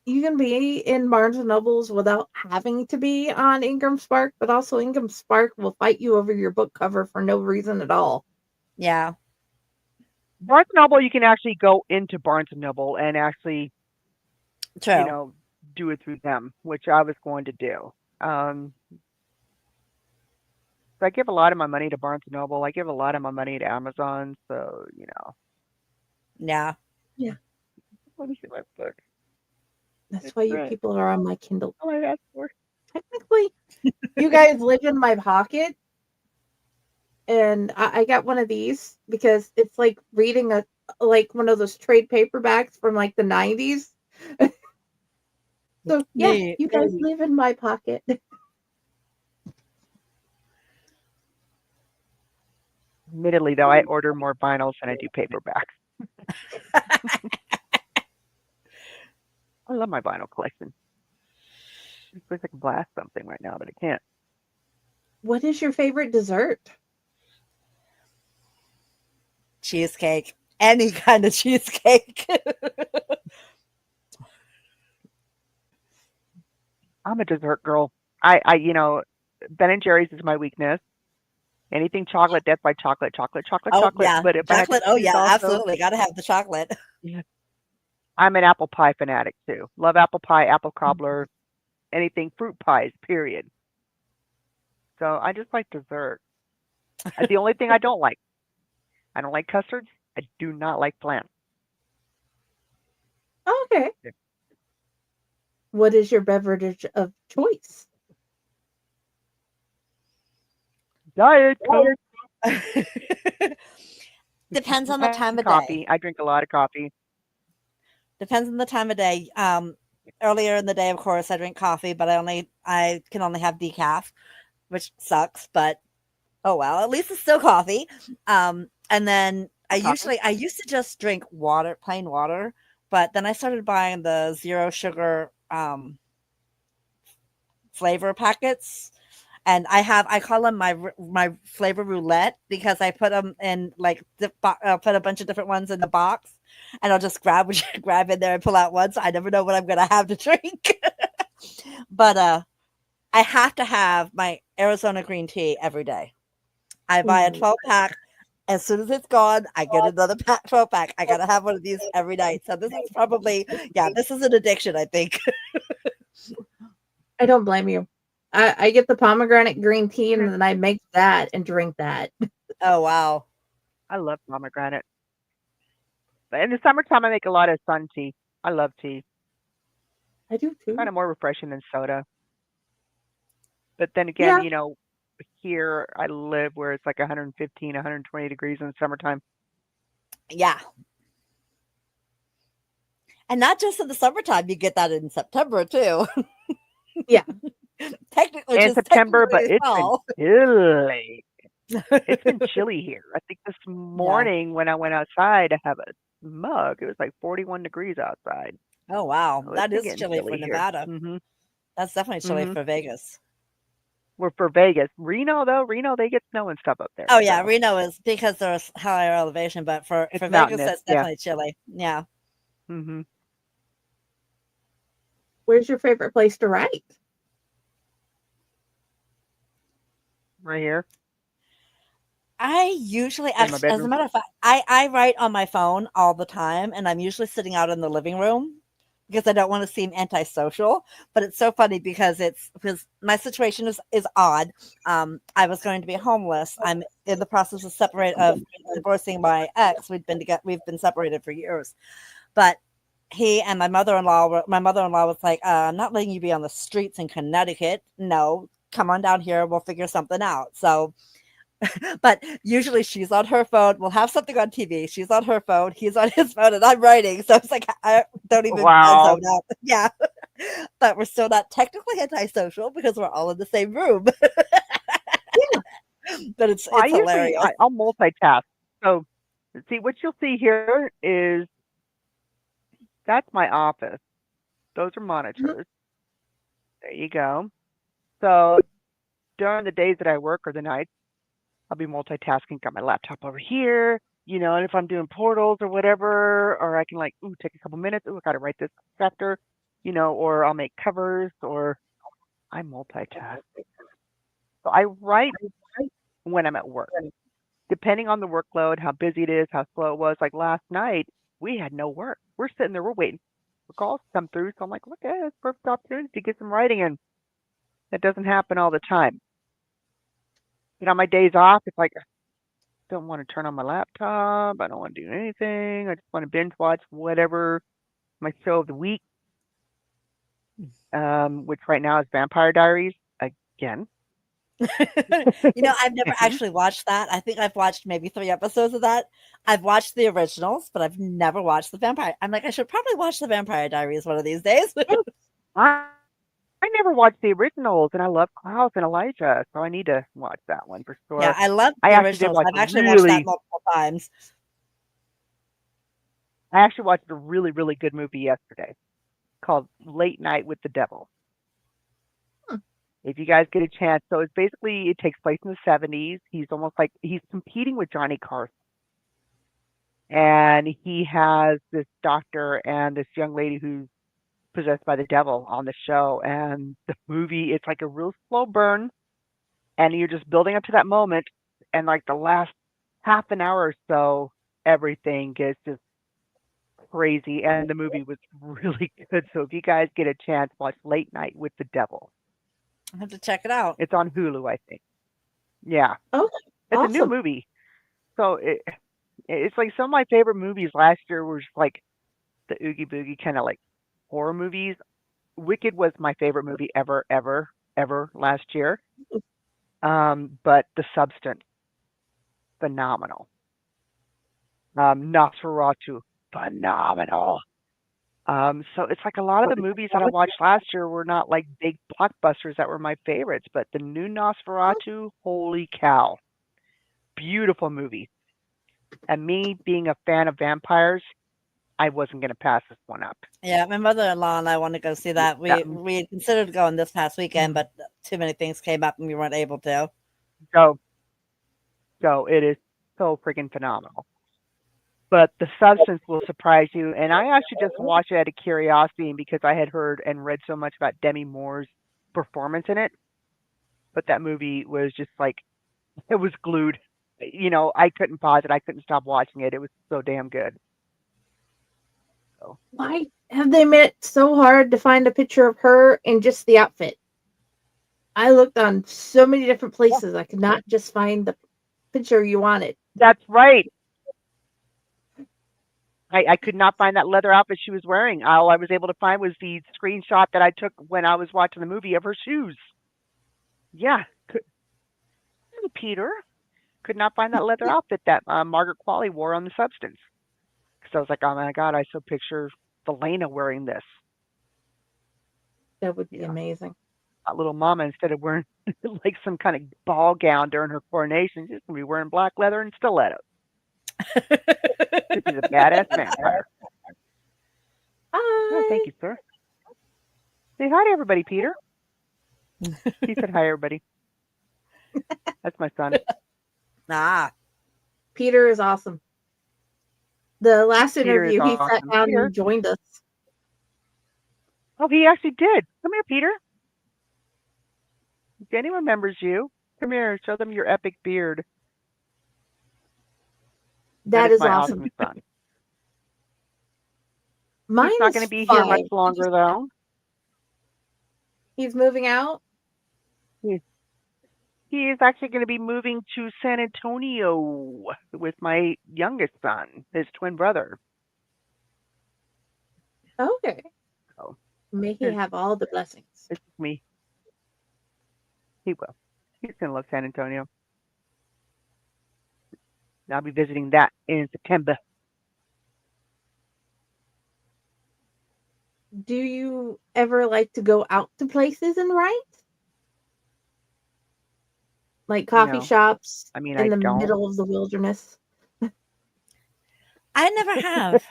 you can be in Barnes and Nobles without having to be on Ingram Spark, but also Ingram Spark will fight you over your book cover for no reason at all. Yeah. Barnes and Noble, you can actually go into Barnes and Noble and actually, True. do it through them, which I was going to do. So I give a lot of my money to Barnes and Noble. I give a lot of my money to Amazon. So, Yeah. Yeah. let me see my book. That's It's why you right. people are on my Kindle. All I asked for. Technically, you guys live in my pocket, and I got one of these because it's like reading like one of those trade paperbacks from like the 90s. So yeah, Neat. you guys live in my pocket. Admittedly, though, I order more vinyls than I do paperbacks. I love my vinyl collection. I wish I could blast something right now, but I can't. What is your favorite dessert? Cheesecake. Any kind of cheesecake. I'm a dessert girl. Ben and Jerry's is my weakness. Anything chocolate, death by chocolate, chocolate, chocolate, Oh, chocolate. yeah. But if I had to Chocolate. Oh, choose yeah. also, Absolutely. Got to have the chocolate. yeah, I'm an apple pie fanatic too. Love apple pie, apple cobbler, anything fruit pies, period. So I just like dessert. The only thing I don't like custards. I do not like flan. Okay. What is your beverage of choice? Diet Coke Depends on the time and of coffee. day. I drink a lot of coffee. Depends on the time of day. Earlier in the day, of course, I drink coffee, but I can only have decaf, which sucks, but oh well, at least it's still coffee. And then Coffee. I used to just drink water, plain water, but then I started buying the zero sugar flavor packets. And I call them my flavor roulette because I put them in like I'll put a bunch of different ones in the box, and I'll just grab in there and pull out one. So I never know what I'm gonna have to drink. But I have to have my Arizona green tea every day. I buy a Ooh. 12-pack. As soon as it's gone, I get another 12-pack. I gotta have one of these every night. So this is probably, yeah, this is an addiction, I think. I don't blame you. I get the pomegranate green tea and then I make that and drink that. Oh wow. I love pomegranate. But in the summertime, I make a lot of sun tea. I love tea. I do Kind too. of more refreshing than soda. But then again, Yeah. here I live where it's like 115, 120 degrees in the summertime. Yeah. And not just in the summertime, you get that in September too. Yeah. Technically, In just September, but technically it's been fall. chilly. It's been chilly here. I think this Yeah. morning when I went outside to have a mug, it was like 41 degrees outside. Oh wow, So it's that been is getting chilly for chilly here. Nevada. That's definitely chilly Mhm. for Vegas. We're for Vegas. Reno though, they get snow and stuff up there. Oh yeah, So Reno is because there's higher elevation, but for it's Vegas, mountainous. that's Yeah. definitely chilly. Yeah. Mhm. Where's your favorite place to write? Right here I usually in my actually, as a bedroom. matter of fact, I write on my phone all the time, and I'm usually sitting out in the living room because I don't want to seem antisocial. But it's so funny because my situation is odd. I was going to be homeless. I'm in the process of divorcing my ex. We've been separated for years, but he and my mother-in-law was like, I'm not letting you be on the streets in Connecticut. No, come on down here. We'll figure something out. So but usually she's on her phone. We'll have something on TV. She's on her phone. He's on his phone, and I'm writing. So it's like I don't even Wow. zone out. Yeah, but we're still not technically antisocial because we're all in the same room. But it's Well, hilarious. I'll multitask. So see what you'll see here is that's my office. Those are Mhm. monitors. There you go. So during the days that I work or the nights, I'll be multitasking. Got my laptop over here, and if I'm doing portals or whatever, or I can like, ooh, take a couple minutes. Ooh, I gotta write this chapter. or I'll make covers, or I multitask. So I write when I'm at work, depending on the workload, how busy it is, how slow it was. Like last night, we had no work. We're sitting there, we're waiting for calls to come through. So I'm like, look, it's a perfect opportunity to get some writing in. That doesn't happen all the time. On my days off, it's like I don't want to turn on my laptop. I don't want to do anything. I just want to binge watch whatever my show of the week, which right now is Vampire Diaries again. I've never actually watched that. I think I've watched maybe 3 episodes of that. I've watched the originals, but I've never watched the Vampire. I'm like, I should probably watch the Vampire Diaries one of these days. I never watched the originals, and I love Klaus and Elijah, so I need to watch that one for sure. Yeah, I love the originals. I've actually watched that multiple times. I actually watched a really, really good movie yesterday called Late Night with the Devil. If you guys get a chance. So it's basically, it takes place in the 70s. He's almost like, he's competing with Johnny Carson. And he has this doctor and this young lady who's possessed by the devil on the show. And the movie, it's like a real slow burn. And you're just building up to that moment. And like the last half an hour or so, everything gets just crazy. And the movie was really good. So if you guys get a chance, watch Late Night with the Devil. I have to check it out. It's on Hulu, I think. Yeah. Oh, it's awesome. a new movie. So it's like some of my favorite movies last year were just like the Oogie Boogie kind of like horror movies. Wicked was my favorite movie ever last year. But The Substance, phenomenal. Nosferatu, phenomenal. So it's like a lot of the movies that I watched last year were not like big blockbusters that were my favorites, but the new Nosferatu, holy cow. Beautiful movie. And me being a fan of vampires, I wasn't going to pass this one up. Yeah, my mother-in-law and I want to go see that. We had considered going this past weekend, but too many things came up and we weren't able to. So it is so freaking phenomenal. But The Substance will surprise you. And I actually just watched it out of curiosity because I had heard and read so much about Demi Moore's performance in it. But that movie was just like, it was glued. I couldn't pause it. I couldn't stop watching it. It was so damn good. So. Why have they made it so hard to find a picture of her in just the outfit? I looked on so many different places. I could not just find the picture you wanted. That's right. I could not find that leather outfit she was wearing. All I was able to find was the screenshot that I took when I was watching the movie of her shoes. Yeah. Peter. Could not find that leather outfit that Margaret Qualley wore on The Substance. Because I was like, oh my God, I so picture Elena wearing this. That would be amazing. That little mama, instead of wearing like some kind of ball gown during her coronation, she's going to be wearing black leather and stilettos. She's a badass vampire. Hi. Oh, thank you, sir. Say hi to everybody, Peter. He said hi, everybody. That's my son. Peter is awesome. The last interview, he sat down and joined us. Oh, he actually did. Come here, Peter. Jenny remembers you. Come here, show them your epic beard. That is my awesome. Son. Mine's He's not going to be here much longer, though. He's moving out? He is actually going to be moving to San Antonio with my youngest son, his twin brother. Okay. So, may he have all the blessings. It's me. He will. He's going to love San Antonio. I'll be visiting that in September. Do you ever like to go out to places and write? Like coffee shops in the middle of the wilderness? I never have.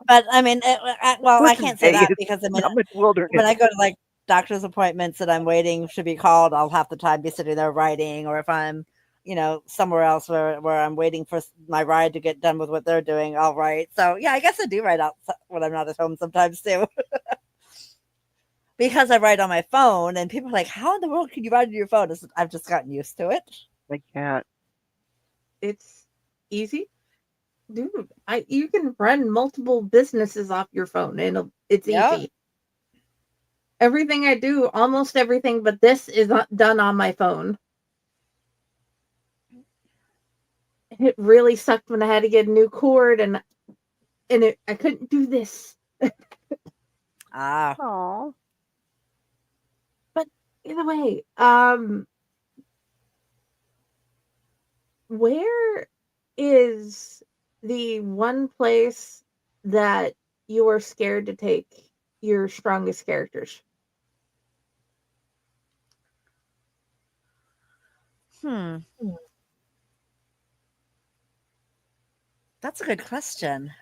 But I mean, I can't say that because I mean, when I go to like doctor's appointments that I'm waiting to be called, I'll half the time be sitting there writing, or if I'm, somewhere else where I'm waiting for my ride to get done with what they're doing, I'll write. So yeah, I guess I do write out when I'm not at home sometimes too. because I write on my phone, and people are like, "How in the world can you write on your phone?" I've just gotten used to it. I can't. It's easy. Dude, you can run multiple businesses off your phone and it's Yep. easy. Everything I do, almost everything but this is done on my phone. It really sucked when I had to get a new cord and I couldn't do this. Oh. But either way, where is the one place that you are scared to take your strongest characters? That's a good question.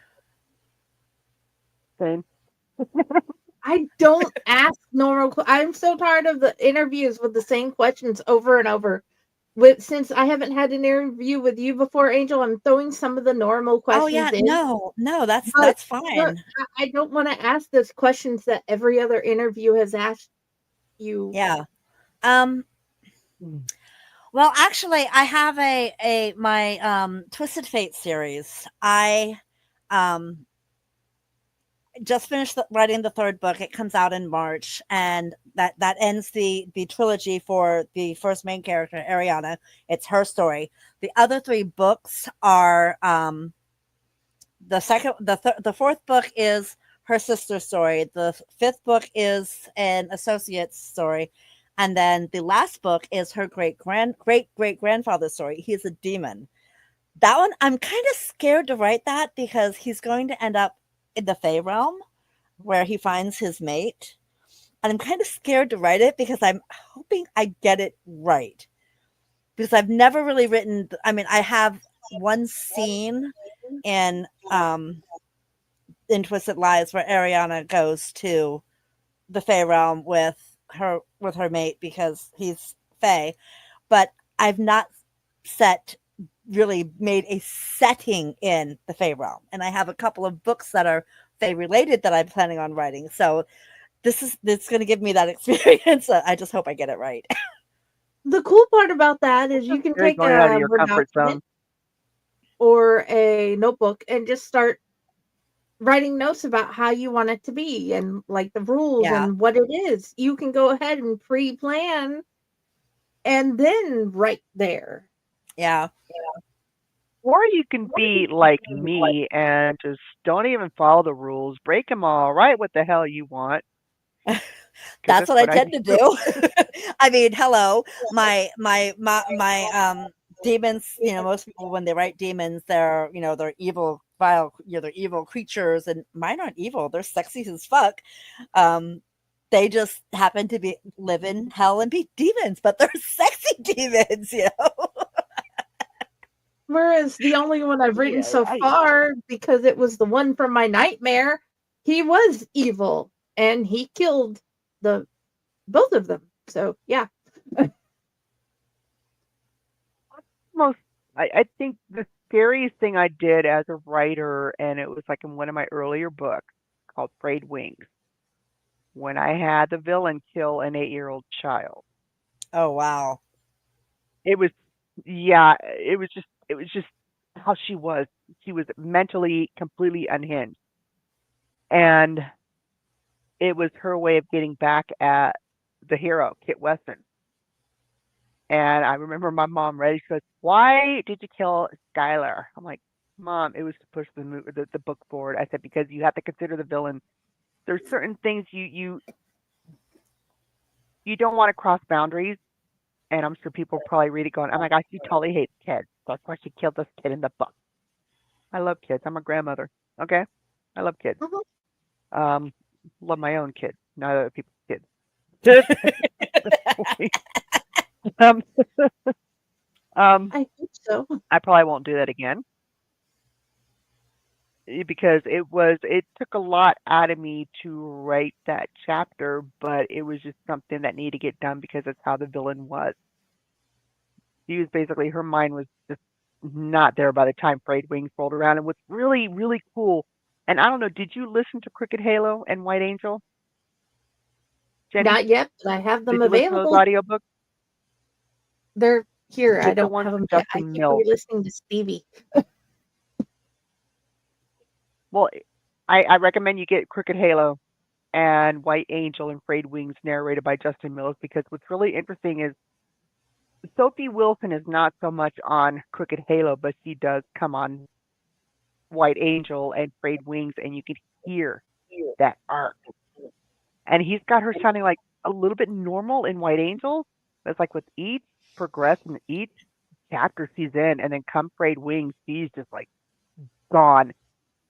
Same. I don't ask normal. I'm so tired of the interviews with the same questions over and over. Since I haven't had an interview with you before, Angel, I'm throwing some of the normal questions Oh yeah, in. no, that's But fine. I don't want to ask those questions that every other interview has asked you. Yeah. Well, actually, I have my Twisted Fate series. I just finished writing the third book. It comes out in March, and that ends the trilogy for the first main character, Ariana. It's her story. The other three books are the fourth book is her sister's story. The fifth book is an associate's story. And then the last book is her great grandfather's story. He's a demon. That one, I'm kind of scared to write that because he's going to end up in the Fae realm where he finds his mate. And I'm kind of scared to write it because I'm hoping I get it right. Because I've never really written, I mean, I have one scene in Twisted Lies where Ariana goes to the Fae realm with her mate because he's Fae, but I've not really made a setting in the Fae realm, and I have a couple of books that are Fae related that I'm planning on writing. So this going to give me that experience. I just hope I get it right. The cool part about that is you can take Going out of your comfort zone or a notebook and just start writing notes about how you want it to be and like the rules and what it is. You can go ahead and pre-plan and then write there. Yeah. Or you can be like me and just don't even follow the rules, break them all, write what the hell you want. That's what I tend to do. I mean, hello, my demons, most people when they write demons, they're evil, vile, they're evil creatures, and mine aren't evil. They're sexy as fuck. They just happen to live in hell and be demons, but they're sexy demons, Whereas the only one I've written so far, because it was the one from my nightmare, he was evil and he killed both of them. So yeah. I think the scariest thing I did as a writer, and it was like in one of my earlier books called Frayed Wings, when I had the villain kill an 8-year-old child. Oh wow. It was just how she was. She was mentally completely unhinged. And it was her way of getting back at the hero, Kit Weston. And I remember my mom ready. She goes, "Why did you kill Skylar?" I'm like, "Mom, it was to push the book forward." I said, "Because you have to consider the villain. There's certain things you don't want to cross boundaries." And I'm sure people probably read it going, "Oh my gosh, she totally hates kids. That's why she killed this kid in the book." I love kids. I'm a grandmother. Okay, I love kids. Love my own kids, not other people's kids. I think so. I probably won't do that again because it took a lot out of me to write that chapter, but it was just something that needed to get done because that's how the villain was. She was basically, her mind was just not there by the time Frayed Wings rolled around. And what's really, really cool, and I don't know, did you listen to Crooked Halo and White Angel? Jenny, Not yet, but I have them did you listen to those available. audiobooks? They're here. I Get the don't ones have with them yet. I Justin keep Mills. re-listening to Stevie. Well, I recommend you get Crooked Halo and White Angel and Frayed Wings narrated by Justin Mills, because what's really interesting is Sophie Wilson is not so much on Crooked Halo, but she does come on White Angel and Frayed Wings, and you can hear that arc. And he's got her sounding like a little bit normal in White Angel. It's like with each progression, each chapter she's in, and then come Frayed Wings, she's just like gone.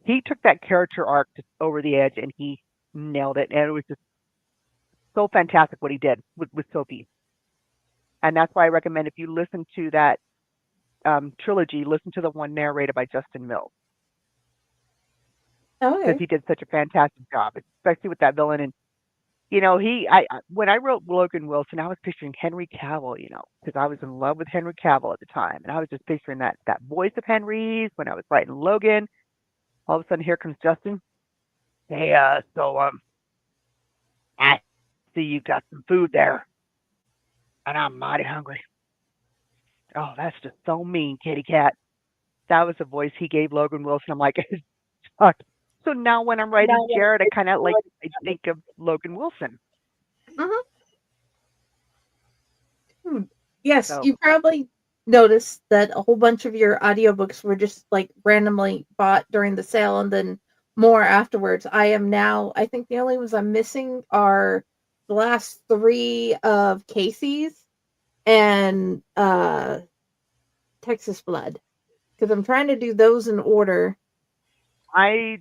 He took that character arc just over the edge, and he nailed it. And it was just so fantastic what he did with Sophie. And that's why I recommend, if you listen to that trilogy, listen to the one narrated by Justin Mills, because Okay. he did such a fantastic job, especially with that villain. And when I wrote Logan Wilson, I was picturing Henry Cavill, because I was in love with Henry Cavill at the time, and I was just picturing that voice of Henry's when I was writing Logan. All of a sudden, here comes Justin. Hey, I see you got some food there, and I'm mighty hungry. Oh, that's just so mean, kitty cat. That was the voice he gave Logan Wilson. I'm like, fuck. So now when I'm writing Jared, I kind of I think of Logan Wilson. Yes, So you probably noticed that a whole bunch of your audiobooks were just like randomly bought during the sale and then more afterwards. I think the only ones I'm missing are the last 3 of Casey's and Texas Blood, because I'm trying to do those in order. I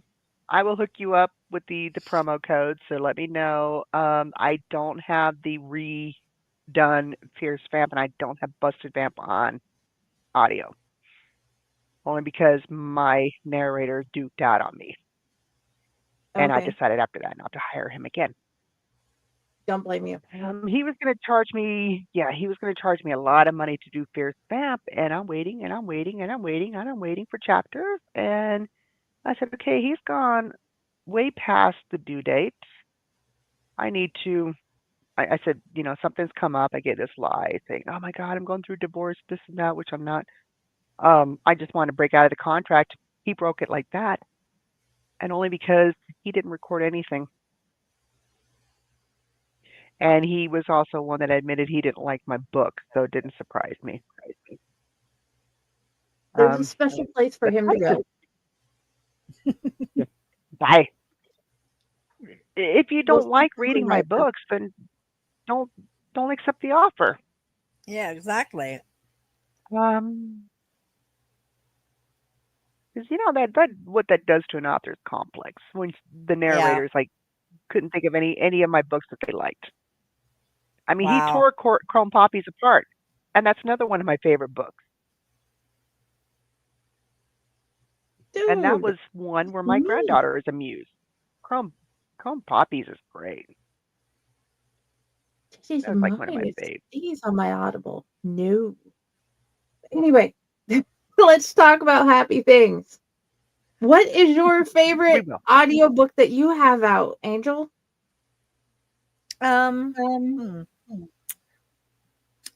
will hook you up with the promo code. So let me know. I don't have the redone Fierce Vamp, and I don't have Busted Vamp on audio, only because my narrator duked out on me, and I Okay. decided after that not to hire him again. Don't blame you. He was going to charge me, he was going to charge me a lot of money to do Fierce Vamp, and I'm waiting and I'm waiting and I'm waiting and I'm waiting for chapters. And I said, okay, he's gone way past the due date. I need to, I said, something's come up. I get this lie saying, oh my God, I'm going through divorce, this and that, which I'm not. I just want to break out of the contract. He broke it like that. And only because he didn't record anything. And he was also one that admitted he didn't like my book, so it didn't surprise me. There's a special place for him to go. Bye. If you don't like reading my books, then don't accept the offer. Yeah, exactly. Because that what that does to an author's complex when the narrators couldn't think of any of my books that they liked. I mean, he tore Chrome Poppies apart, and that's another one of my favorite books. Dude, and that was one where my granddaughter is amused. Chrome Poppies is great. She's That's like one of my faves. He's on my Audible. No. Anyway, let's talk about happy things. What is your favorite audiobook that you have out, Angel?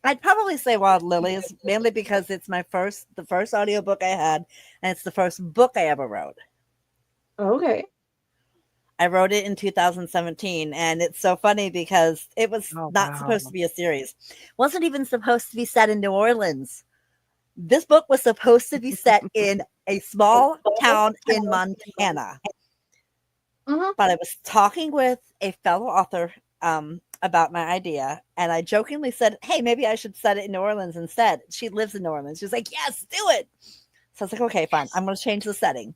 I'd probably say Wild Lilies, mainly because it's the first audiobook I had, and it's the first book I ever wrote. Okay. I wrote it in 2017, and it's so funny because it was not supposed to be a series. It wasn't even supposed to be set in New Orleans. This book was supposed to be set in a small town in Montana. But I was talking with a fellow author about my idea, and I jokingly said, hey, maybe I should set it in New Orleans instead. She lives in New Orleans. She was like, yes, do it. So I was like, okay, fine. I'm going to change the setting.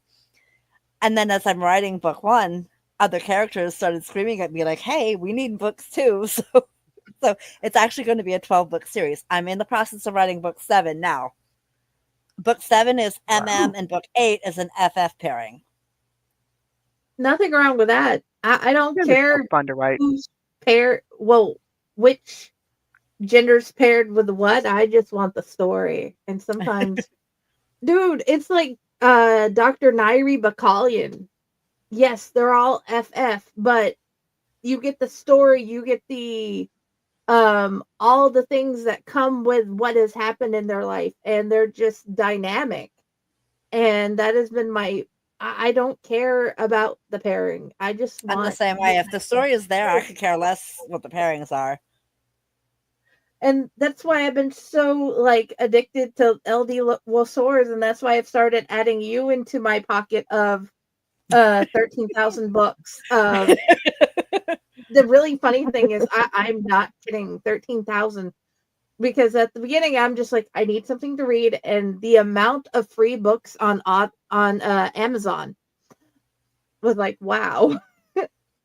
And then as I'm writing book 1, other characters started screaming at me like, hey, we need books too. So it's actually going to be a 12-book series. I'm in the process of writing book 7 now. Book 7 is MM, and book 8 is an FF pairing. Nothing wrong with that. I don't care fun to write. Who's paired. Well, which gender's paired with what. I just want the story. And sometimes, dude, it's like Dr. Nairi Bakalian. Yes, they're all FF, but the story, you get the all the things that come with what has happened in their life, and they're just dynamic. And that has been I don't care about the pairing. I just I'm the want same way. If the story is there, I could care less what the pairings are. and that's why I've been so like addicted to LD Swords, and that's why I've started adding you into my pocket of 13,000 books. The really funny thing is I'm not kidding, 13,000, because at the beginning I'm just like, I need something to read, and the amount of free books on Amazon was like, wow.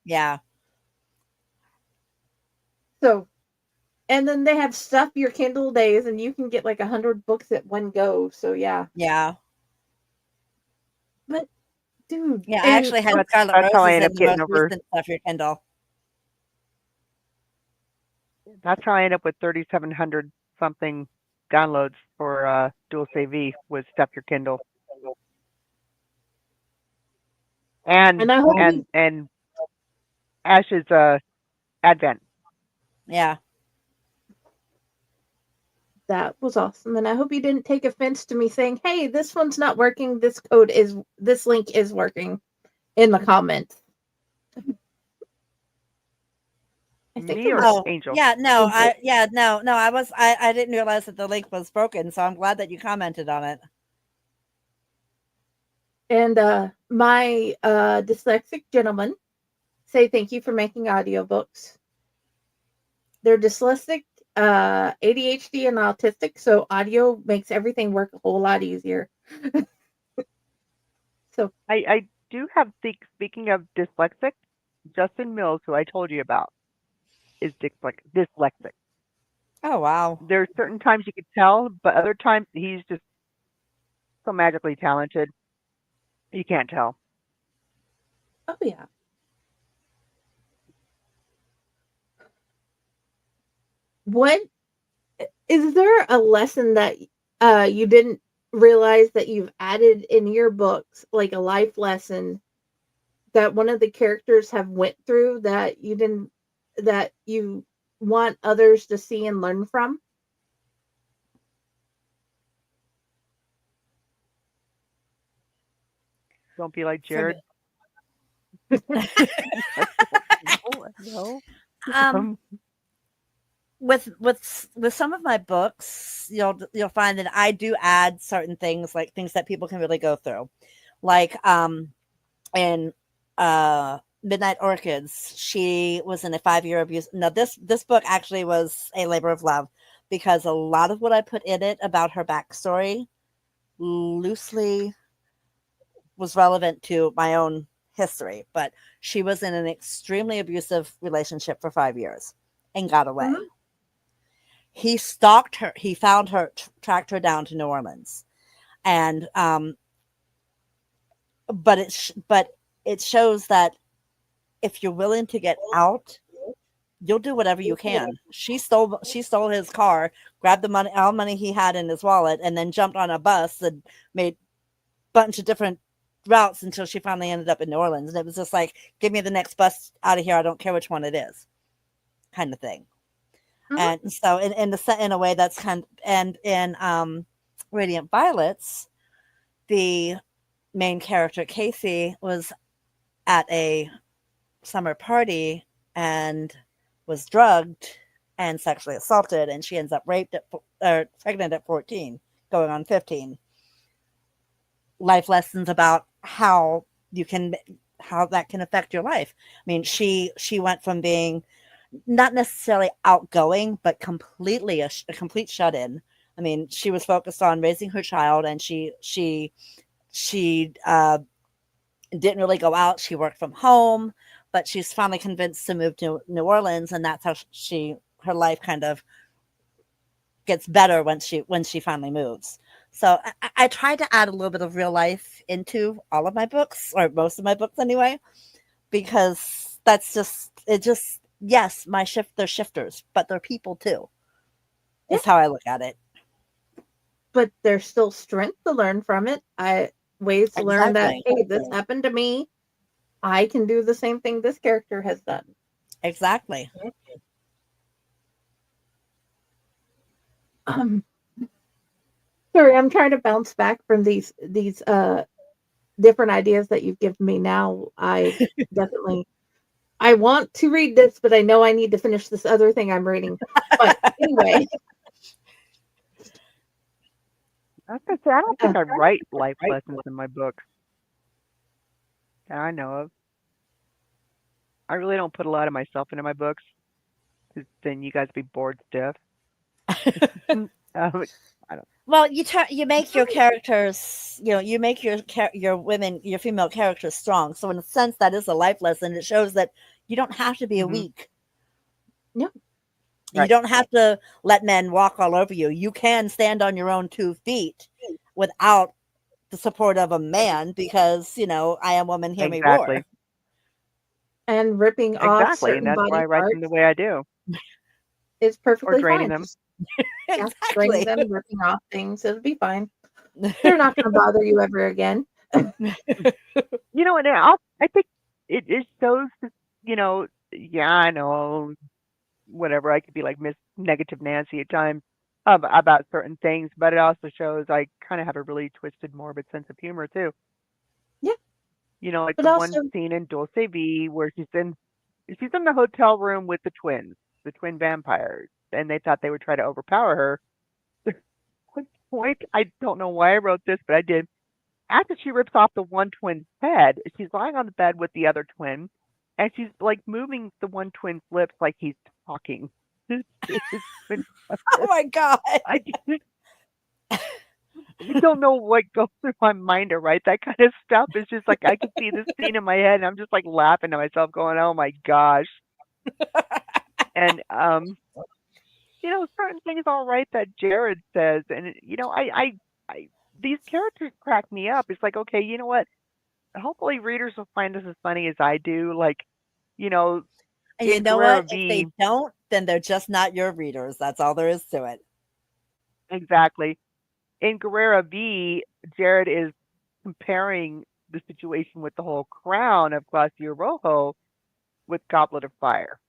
Yeah. So, and then they have Stuff Your Kindle days, and you can get like 100 books at one go. So yeah. Yeah. But dude, Yeah, I actually had Scarlet that's how I Roses end in up the getting most over. recent Stuff Your Kindle. That's how I end up with 3,700 something downloads for Dual Save V with Stuff Your Kindle. And I hope and Ash's Advent. Yeah. that was awesome, and I hope you didn't take offense to me saying, "Hey, this one's not working. This link is working," in the comments. I think Me it or was Angel? Yeah, no, Angel. I didn't realize that the link was broken, so I'm glad that you commented on it. And my dyslexic gentlemen say thank you for making audiobooks. They're dyslexic, ADHD, and autistic, so audio makes everything work a whole lot easier. So I do have, speaking of dyslexic, Justin Mills, who I told you about, is dyslexic. Oh, wow. There's certain times you could tell, but other times he's just so magically talented. You can't tell. oh yeah. What is there a lesson that you didn't realize that you've added in your books, like a life lesson that one of the characters have went through that you want others to see and learn from? Don't be like Jared. No. With some of my books, you'll find that I do add certain things, like things that people can really go through, like in Midnight Orchids, she was in a 5-year abuse. Now this book actually was a labor of love, because a lot of what I put in it about her backstory loosely was relevant to my own history, but she was in an extremely abusive relationship for 5 years and got away. Mm-hmm. He stalked her. He found her, tracked her down to New Orleans, and but it shows that if you're willing to get out, you'll do whatever you can. She stole his car, grabbed the money, all money he had in his wallet, and then jumped on a bus and made a bunch of different routes until she finally ended up in New Orleans. And it was just like, give me the next bus out of here. I don't care which one it is, kind of thing. Mm-hmm. And so in a way that's and in Radiant Violets, the main character Casey was at a summer party and was drugged and sexually assaulted, and she ends up pregnant at 14, going on 15. Life lessons about how that can affect your life. I mean, she went from being not necessarily outgoing, but completely a complete shut-in. I mean, she was focused on raising her child, and she didn't really go out. She worked from home, but she's finally convinced to move to New Orleans, and that's how her life kind of gets better when she finally moves. So I tried to add a little bit of real life into all of my books, or most of my books anyway, because yes, they're shifters, but they're people too. Is how I look at it. But there's still strength to learn from it. Ways to learn that, hey, this happened to me. I can do the same thing this character has done. Exactly. Um, sorry, I'm trying to bounce back from these different ideas that you've given me. Now, definitely I want to read this, but I know I need to finish this other thing I'm reading. But anyway, I was gonna say I don't uh, think I write life lessons in my books that I know of. I really don't put a lot of myself into my books, 'cause then you guys be bored stiff. I don't. Well, you make your characters, you make your female characters strong. So in a sense, that is a life lesson. It shows that you don't have to be a Hmm. weak. no, You Right. don't have to let men walk all over you. You can stand on your own 2 feet without the support of a man because, I am woman, hear me roar. Exactly. and ripping off Exactly. And certain that's why body I write them the parts way I do, is or perfectly draining fine. them. Just castrating Exactly. them, ripping off things, it'll be fine. They're not going to bother you ever again. And I think it shows, yeah, I know, whatever. I could be like Miss Negative Nancy at times about certain things, but it also shows I kind of have a really twisted, morbid sense of humor too. Yeah, Like but the one also, scene in Dulce V where she's in the hotel room with the twins, the twin vampires, and they thought they would try to overpower her. At one point, I don't know why I wrote this, but I did. After she rips off the one twin's head, she's lying on the bed with the other twin, and she's like moving the one twin's lips like he's talking. It's been, Oh my God. I don't know what goes through my mind to write that kind of stuff. It's just like I can see this scene in my head, and I'm just like laughing to myself, going, "Oh my gosh!" And certain things I'll write that Jared says, and I these characters crack me up. It's like, okay, you know what? Hopefully, readers will find this as funny as I do. Like, you know, And you in know what? Guerrero If V, they don't, then they're just not your readers. That's all there is to it. exactly. In Guerrero V, Jared is comparing the situation with the whole crown of Glacier Rojo with Goblet of Fire,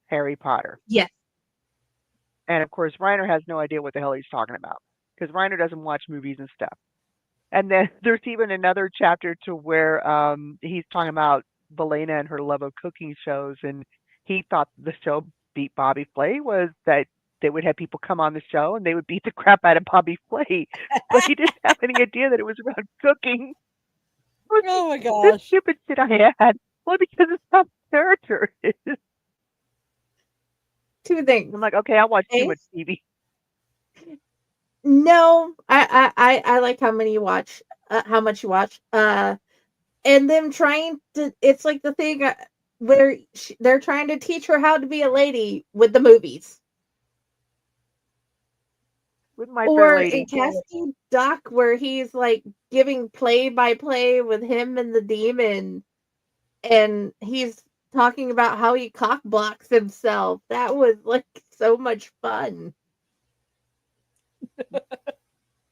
Harry Potter. yes. And of course, Reiner has no idea what the hell he's talking about because Reiner doesn't watch movies and stuff. And then there's even another chapter to where he's talking about Belena and her love of cooking shows, and he thought the show Beat Bobby Flay was that they would have people come on the show and they would beat the crap out of Bobby Flay, but he didn't have any idea that it was about cooking. It was Oh my this gosh. stupid shit I had. Well, because it's not the character. Two things. I'm like, okay, I watch too A, much TV. no, I like how many you watch, how much you watch. And them trying to, it's like the thing where they're trying to teach her how to be a lady with the movies. With My Fair Or in Lady. Casting Duck, where he's like giving play by play with him and the demon, and he's talking about how he cock blocks himself. That was like so much fun.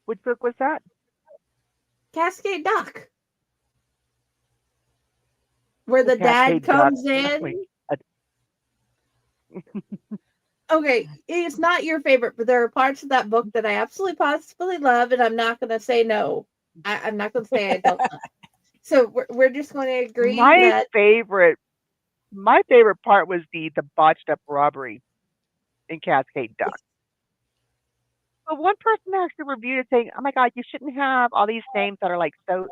Which book was that? Cascade Duck, where The the dad Cascade Duck. comes Wait, in. Okay, it's not your favorite, but there are parts of that book that I absolutely positively love, and I'm not going to say no. I'm not going to say I don't love. So we're just going to agree my that favorite my favorite part was the botched up robbery in Cascade Duck. But one person actually reviewed it saying, "Oh my God, you shouldn't have all these names that are like so,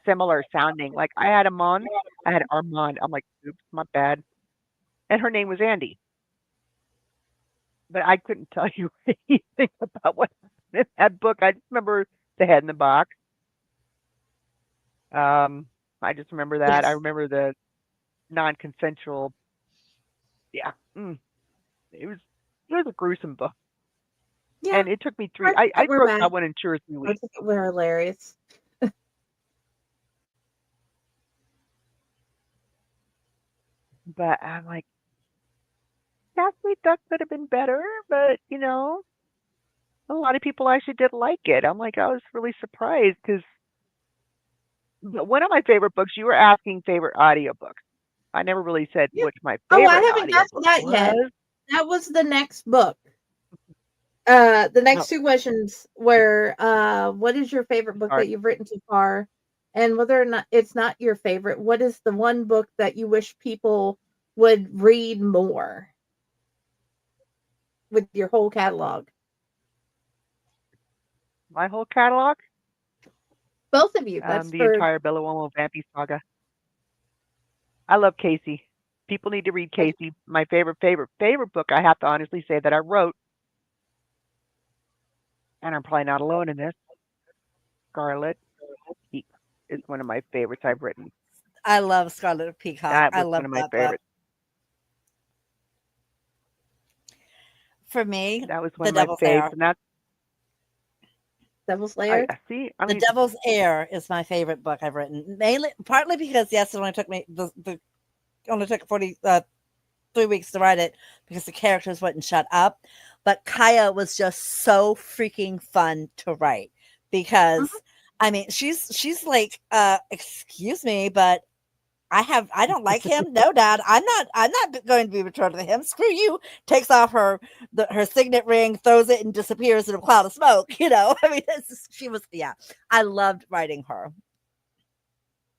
similar sounding." Like I had Amon, I had Armand. I'm like, oops, my bad. And her name was Andy, but I couldn't tell you anything about what happened in that book. I just remember the head in the box. I just remember that. I yes, remember the non-consensual. Yeah, it was it was a gruesome book, yeah, and it took me three. parts of I it were wrote bad, that one in 2 or 3 parts weeks. of it were hilarious. But I'm like, Cassie Duck could have been better, but a lot of people actually did like it. I'm like, I was really surprised because one of my favorite books. You were asking favorite audiobooks. I never really said Yeah. which my Oh, I favorite haven't got to audiobook that yet. was. That was the next book. The next two questions were, what is your favorite book that you've written so far? And whether or not it's not your favorite, what is the one book that you wish people would read more with your whole catalog? My whole catalog? Both of you. That's The for entire Billowoma Vampy saga. I love Casey. People need to read Casey. My favorite book, I have to honestly say, that I wrote, and I'm probably not alone in this, Scarlet Peak is one of my favorites I've written. I love Scarlet Peacock. That I was love one of my that book. favorites. For me, That was one The of my Devil's faves, Heir. and that's Devil's Lair. The Devil's Heir is my favorite book I've written. Mainly, partly because yes, it only took me only took 3 weeks to write it because the characters wouldn't shut up. But Kaya was just so freaking fun to write because I mean she's like, excuse me, but I don't like him. No, Dad, I'm not going to be betrothed to him. Screw you. Takes off her signet ring, throws it, and disappears in a cloud of smoke. You know, I mean, she was, yeah. I loved writing her.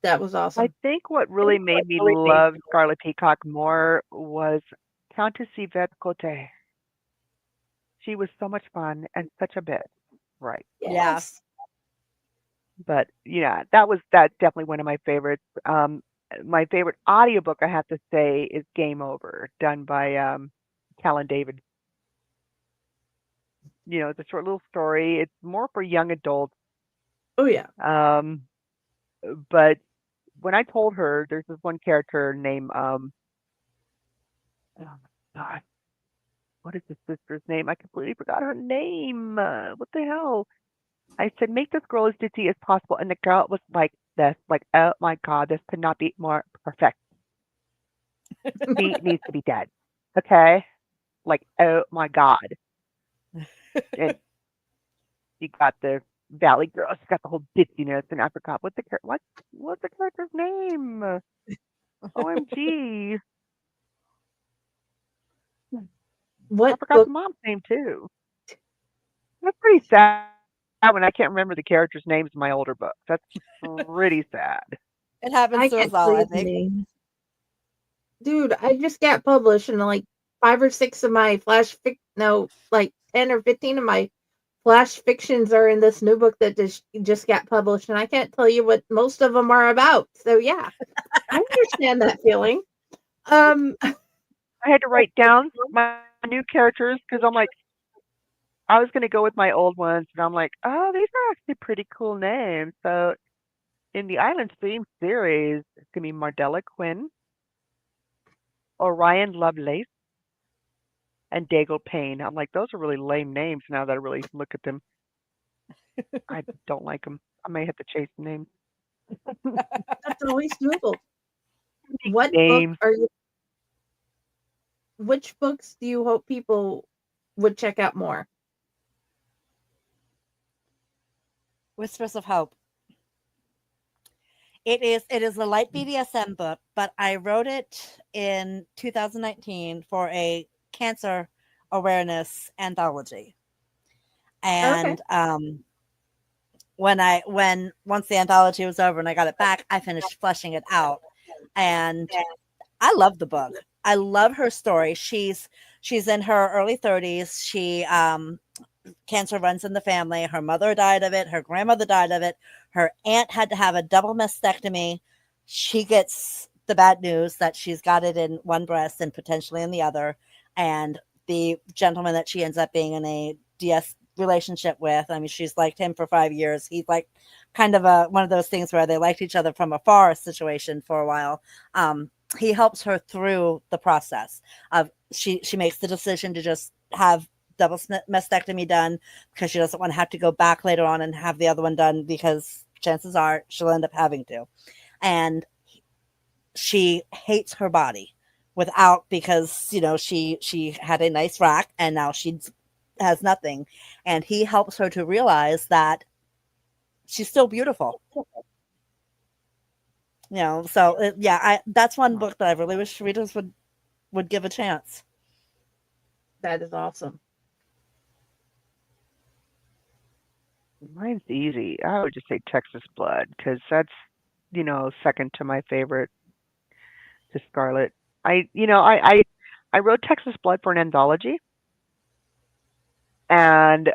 That was awesome. I think what really made me love Scarlet Peacock more was Countess Yvette Cote. She was so much fun and such a bit, right? Yes. But yeah, that's definitely one of my favorites. My favorite audiobook, I have to say, is Game Over, done by Callan David. You know, it's a short little story. It's more for young adults. Oh yeah. But when I told her, there's this one character named oh my God, what is his sister's name? I completely forgot her name. What the hell? I said, make this girl as ditzy as possible, and the girl was like this, like, oh my God, this could not be more perfect. She needs to be dead. Okay? Like, oh my God. And she got the Valley Girl. She got the whole ditziness, and I forgot what's the character's name? OMG. What I forgot book? the mom's name too. That's pretty sad when I can't remember the characters' names in my older books. That's pretty sad. It happens to us all, I think. Names. Dude, I just got published, and like 5 or 6 of my like 10 or 15 of my flash fictions are in this new book that just got published, and I can't tell you what most of them are about. So yeah, I understand that feeling. I had to write down my new characters because I'm like, I was going to go with my old ones, and I'm like, oh, these are actually pretty cool names. So in the Island Stream series, it's going to be Mardella Quinn, Orion Lovelace, and Dago Payne. I'm like, those are really lame names now that I really look at them. I don't like them. I may have to chase the names. That's always doable. What Name. book are you? Which books do you hope people would check out more? Whispers of Hope. It is a light BDSM book, but I wrote it in 2019 for a cancer awareness anthology. And once the anthology was over and I got it back, I finished fleshing it out. And I love the book. I love her story. She's in her early 30s. She cancer runs in the family. Her mother died of it. Her grandmother died of it. Her aunt had to have a double mastectomy. She gets the bad news that she's got it in one breast and potentially in the other. And the gentleman that she ends up being in a DS relationship with, I mean, she's liked him for 5 years. He's like kind of one of those things where they liked each other from afar situation for a while. He helps her through the process of she makes the decision to just have double mastectomy done because she doesn't want to have to go back later on and have the other one done because chances are she'll end up having to. And she hates her body because, you know, she had a nice rack and now she has nothing. And he helps her to realize that she's still beautiful. So that's one book that I really wish readers would give a chance. That is awesome. Mine's easy. I would just say Texas Blood because that's, second to my favorite, to Scarlet. I wrote Texas Blood for an anthology, and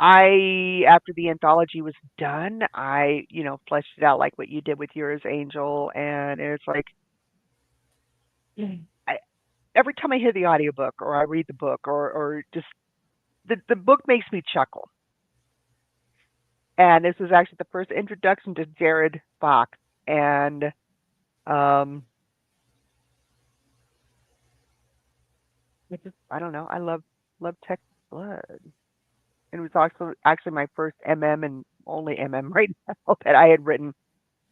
after the anthology was done, I, fleshed it out like what you did with yours, Angel, and it's like I, every time I hear the audiobook or I read the book or just the book makes me chuckle. And this was actually the first introduction to Jared Fox, and I don't know, I love Texas Blood. And it was also actually my first MM and only MM right now that I had written,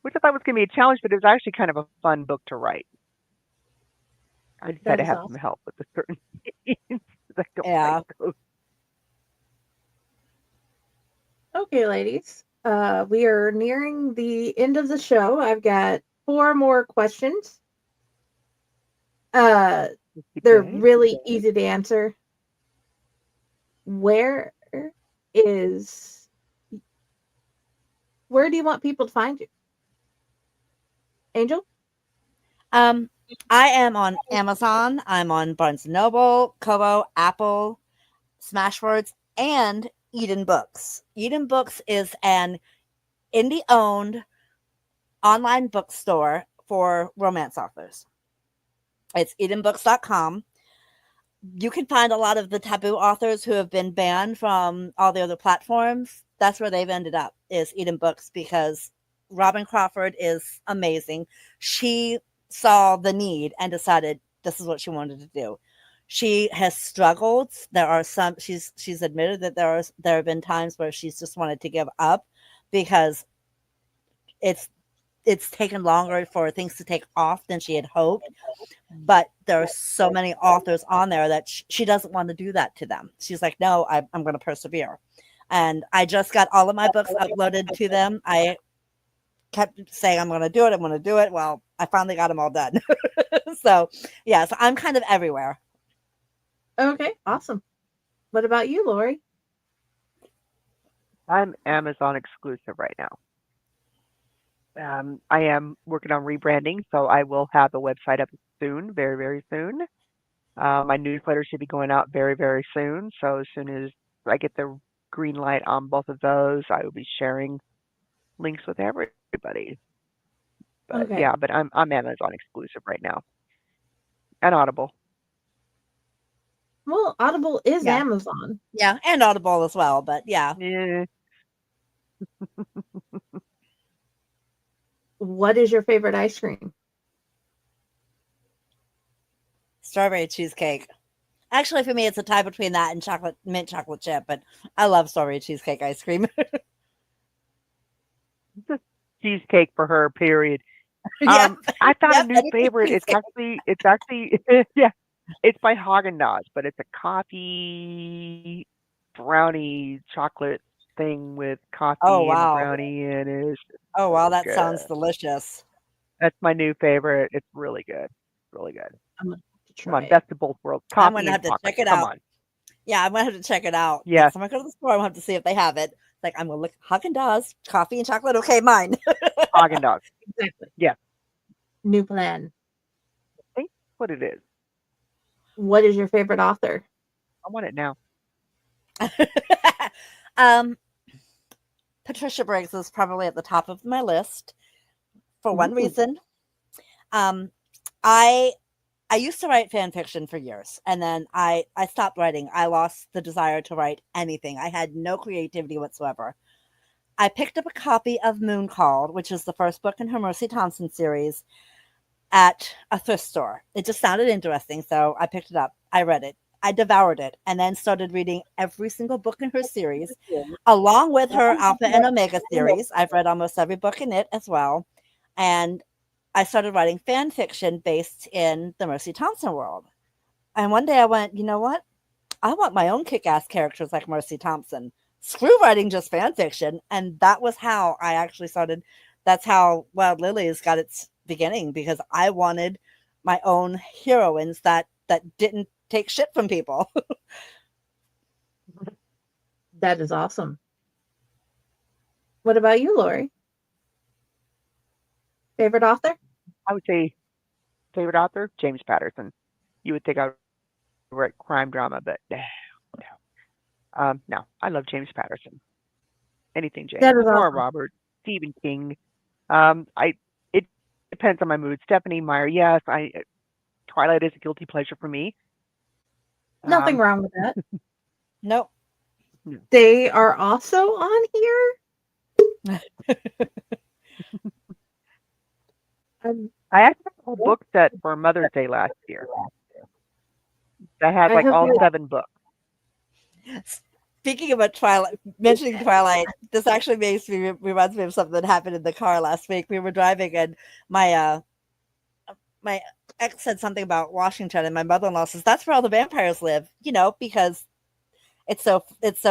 which I thought was going to be a challenge, but it was actually kind of a fun book to write. I just had That to is have awesome. some help with the certain scenes 'cause I don't Yeah. like those. Okay, ladies. We are nearing the end of the show. I've got 4 more questions. They're Okay. really easy to answer. Where is where do you want people to find you? Angel? I am on Amazon. I'm on Barnes & Noble, Kobo, Apple, Smashwords, and Eden Books. Eden Books is an indie-owned online bookstore for romance authors. It's edenbooks.com. You can find a lot of the taboo authors who have been banned from all the other platforms. That's where they've ended up, is Eden Books, because Robin Crawford is amazing. She saw the need and decided this is what she wanted to do. She has struggled. There are some, she's admitted that there have been times where she's just wanted to give up because it's taken longer for things to take off than she had hoped. But there are so many authors on there that she doesn't want to do that to them. She's like, no, I'm going to persevere. And I just got all of my books uploaded to them. I kept saying, I'm going to do it. I'm going to do it. Well, I finally got them all done. So I'm kind of everywhere. Okay, awesome. What about you, Lori? I'm Amazon exclusive right now. I am working on rebranding, so I will have the website up soon, very, very soon. My newsletter should be going out very, very soon. So as soon as I get the green light on both of those, I will be sharing links with everybody. But Okay. but I'm Amazon exclusive right now, and Audible. Well, Audible is Yeah. Amazon. Yeah, and Audible as well, but yeah. Yeah. What is your favorite ice cream? Strawberry cheesecake. Actually, for me, it's a tie between that and mint chocolate chip, but I love strawberry cheesecake ice cream. Cheesecake for her, period. Yeah. I found Yep, a new anything favorite. It's cheesecake. actually yeah, it's by Haagen-Dazs, but it's a coffee brownie chocolate thing with Oh, coffee and wow. brownie, and it's Oh, wow, so that good. sounds delicious. That's my new favorite. It's really good. Really good. I'm gonna have to Come on, try it. best of both worlds. I'm Coffee going to and have to check chocolate. it Come out. on. Yeah, I'm going to have to check it out. Yes. Next time I go to the store, I'm going to have to see if they have it. Like, I'm going to look, Haagen-Dazs, coffee and chocolate. Okay, mine. Haagen-Dazs. Exactly. Yes. New plan. I think that's what it is. What is your favorite author? I want it now. Patricia Briggs is probably at the top of my list for one Ooh. reason. I used to write fan fiction for years, and then I stopped writing. I lost the desire to write anything. I had no creativity whatsoever. I picked up a copy of Moon Called, which is the first book in her Mercy Thompson series, at a thrift store. It just sounded interesting, so I picked it up. I read it. I devoured it, and then started reading every single book in her series, along with her Alpha and Omega series. I've read almost every book in it as well. And I started writing fan fiction based in the Mercy Thompson world. And one day I went, you know what? I want my own kick-ass characters like Mercy Thompson. Screw writing just fan fiction. And that was how I actually started that's how Wild Lilies got its beginning, because I wanted my own heroines that didn't take shit from people. That is awesome. What about you, Lori? Favorite author? I would say favorite author, James Patterson. You would think I would write crime drama, but no. No, I love James Patterson. Anything James. That is Nora awesome. Roberts, Stephen King. It depends on my mood. Stephanie Meyer, yes. Twilight is a guilty pleasure for me. Nothing wrong with that. Nope. They are also on here. I actually got a whole book set for Mother's Day last year. That had like all 7 books. Speaking about Twilight, mentioning Twilight, this actually reminds me of something that happened in the car last week. We were driving, and my ex said something about Washington, and my mother-in-law says that's where all the vampires live. Because it's so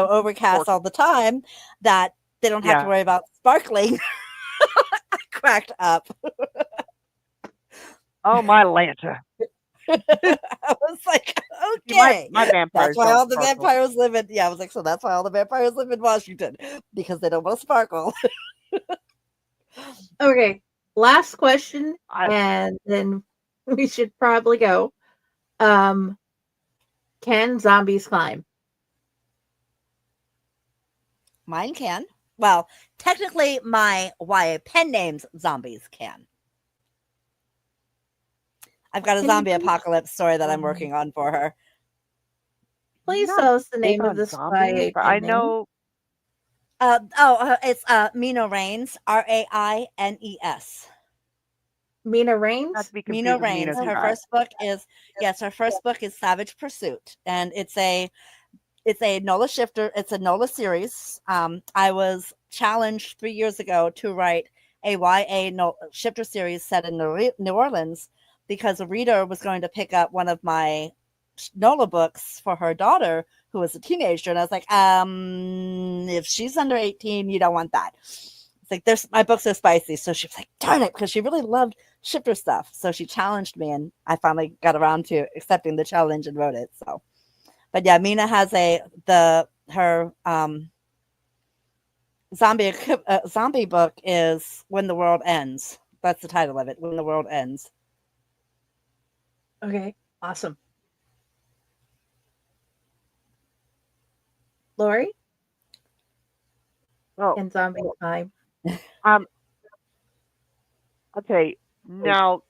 overcast all the time that they don't have to worry about sparkling. I cracked up. Oh, my Lanta. I was like, okay, my vampires. That's why all the vampires live in. Yeah, I was like, so that's why all the vampires live in Washington, because they don't want to sparkle. Okay, last question, and then we should probably go. Can zombies climb? Mine can. Well, technically, my YA pen name's zombies can. I've got a zombie apocalypse story that I'm working on for her. Please tell us the name of this YA. I know. It's Mina Raines, Raines. Mina Raines? Mina Raines. Her first book is Savage Pursuit, and it's a NOLA shifter. It's a NOLA series. I was challenged 3 years ago to write a YA shifter series set in New Orleans, because a reader was going to pick up one of my NOLA books for her daughter, who was a teenager. And I was like, if she's under 18, you don't want that. It's like, my books are spicy. So she was like, darn it, because she really loved shifter stuff. So she challenged me, and I finally got around to accepting the challenge and wrote it. So, but yeah, Mina has her zombie book is When the World Ends. That's the title of it, When the World Ends. Okay, awesome. Lori? Oh. And zombie time. Okay, now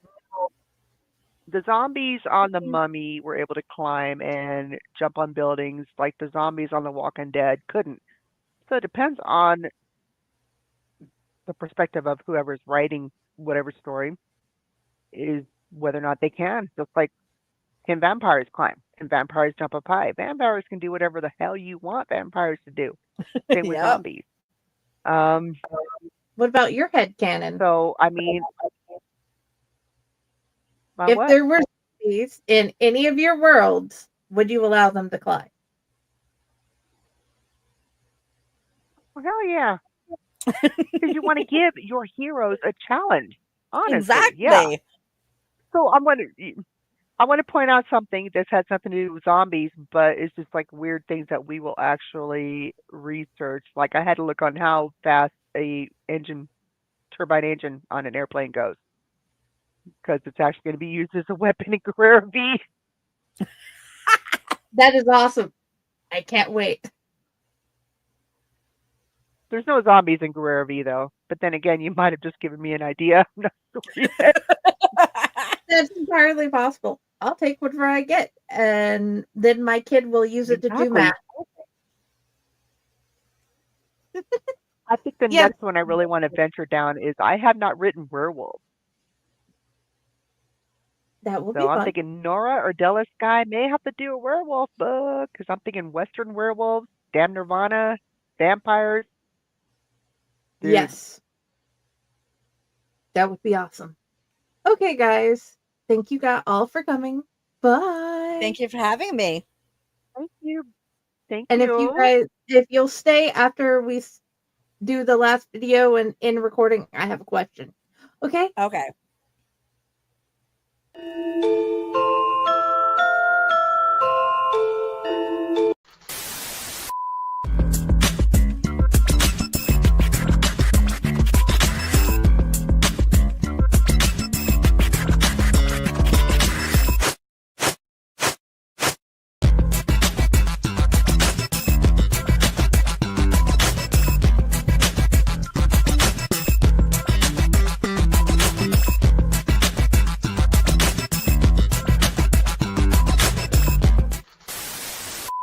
the zombies on the Mummy were able to climb and jump on buildings, like the zombies on The Walking Dead couldn't. So it depends on the perspective of whoever's writing whatever story, is whether or not they can. Just like, can vampires climb? Can vampires jump up high? Vampires can do whatever the hell you want vampires to do. Same with zombies. What about your headcanon? So, I mean, if there were zombies in any of your worlds, would you allow them to climb? Well, hell yeah. Because you want to give your heroes a challenge. Honestly. Exactly. Yeah. So I want to point out something that's had something to do with zombies, but it's just like weird things that we will actually research. Like, I had to look on how fast a turbine engine on an airplane goes, because it's actually going to be used as a weapon in Guerrero V. That is awesome. I can't wait. There's no zombies in Guerrero V, though. But then again, you might have just given me an idea. I'm not sure yet. That's entirely possible. I'll take whatever I get, and then my kid will use it to do math. I think the next one I really want to venture down is, I have not written werewolves. That will be So fun. I'm thinking Nora or Della Skye may have to do a werewolf book, because I'm thinking Western werewolves, Damn Nirvana, vampires. Dude. Yes. That would be awesome. Okay, guys. Thank you all for coming. Bye. Thank you for having me. Thank you. And if you guys, if you'll stay after we do the last video and in recording, I have a question. Okay? Okay.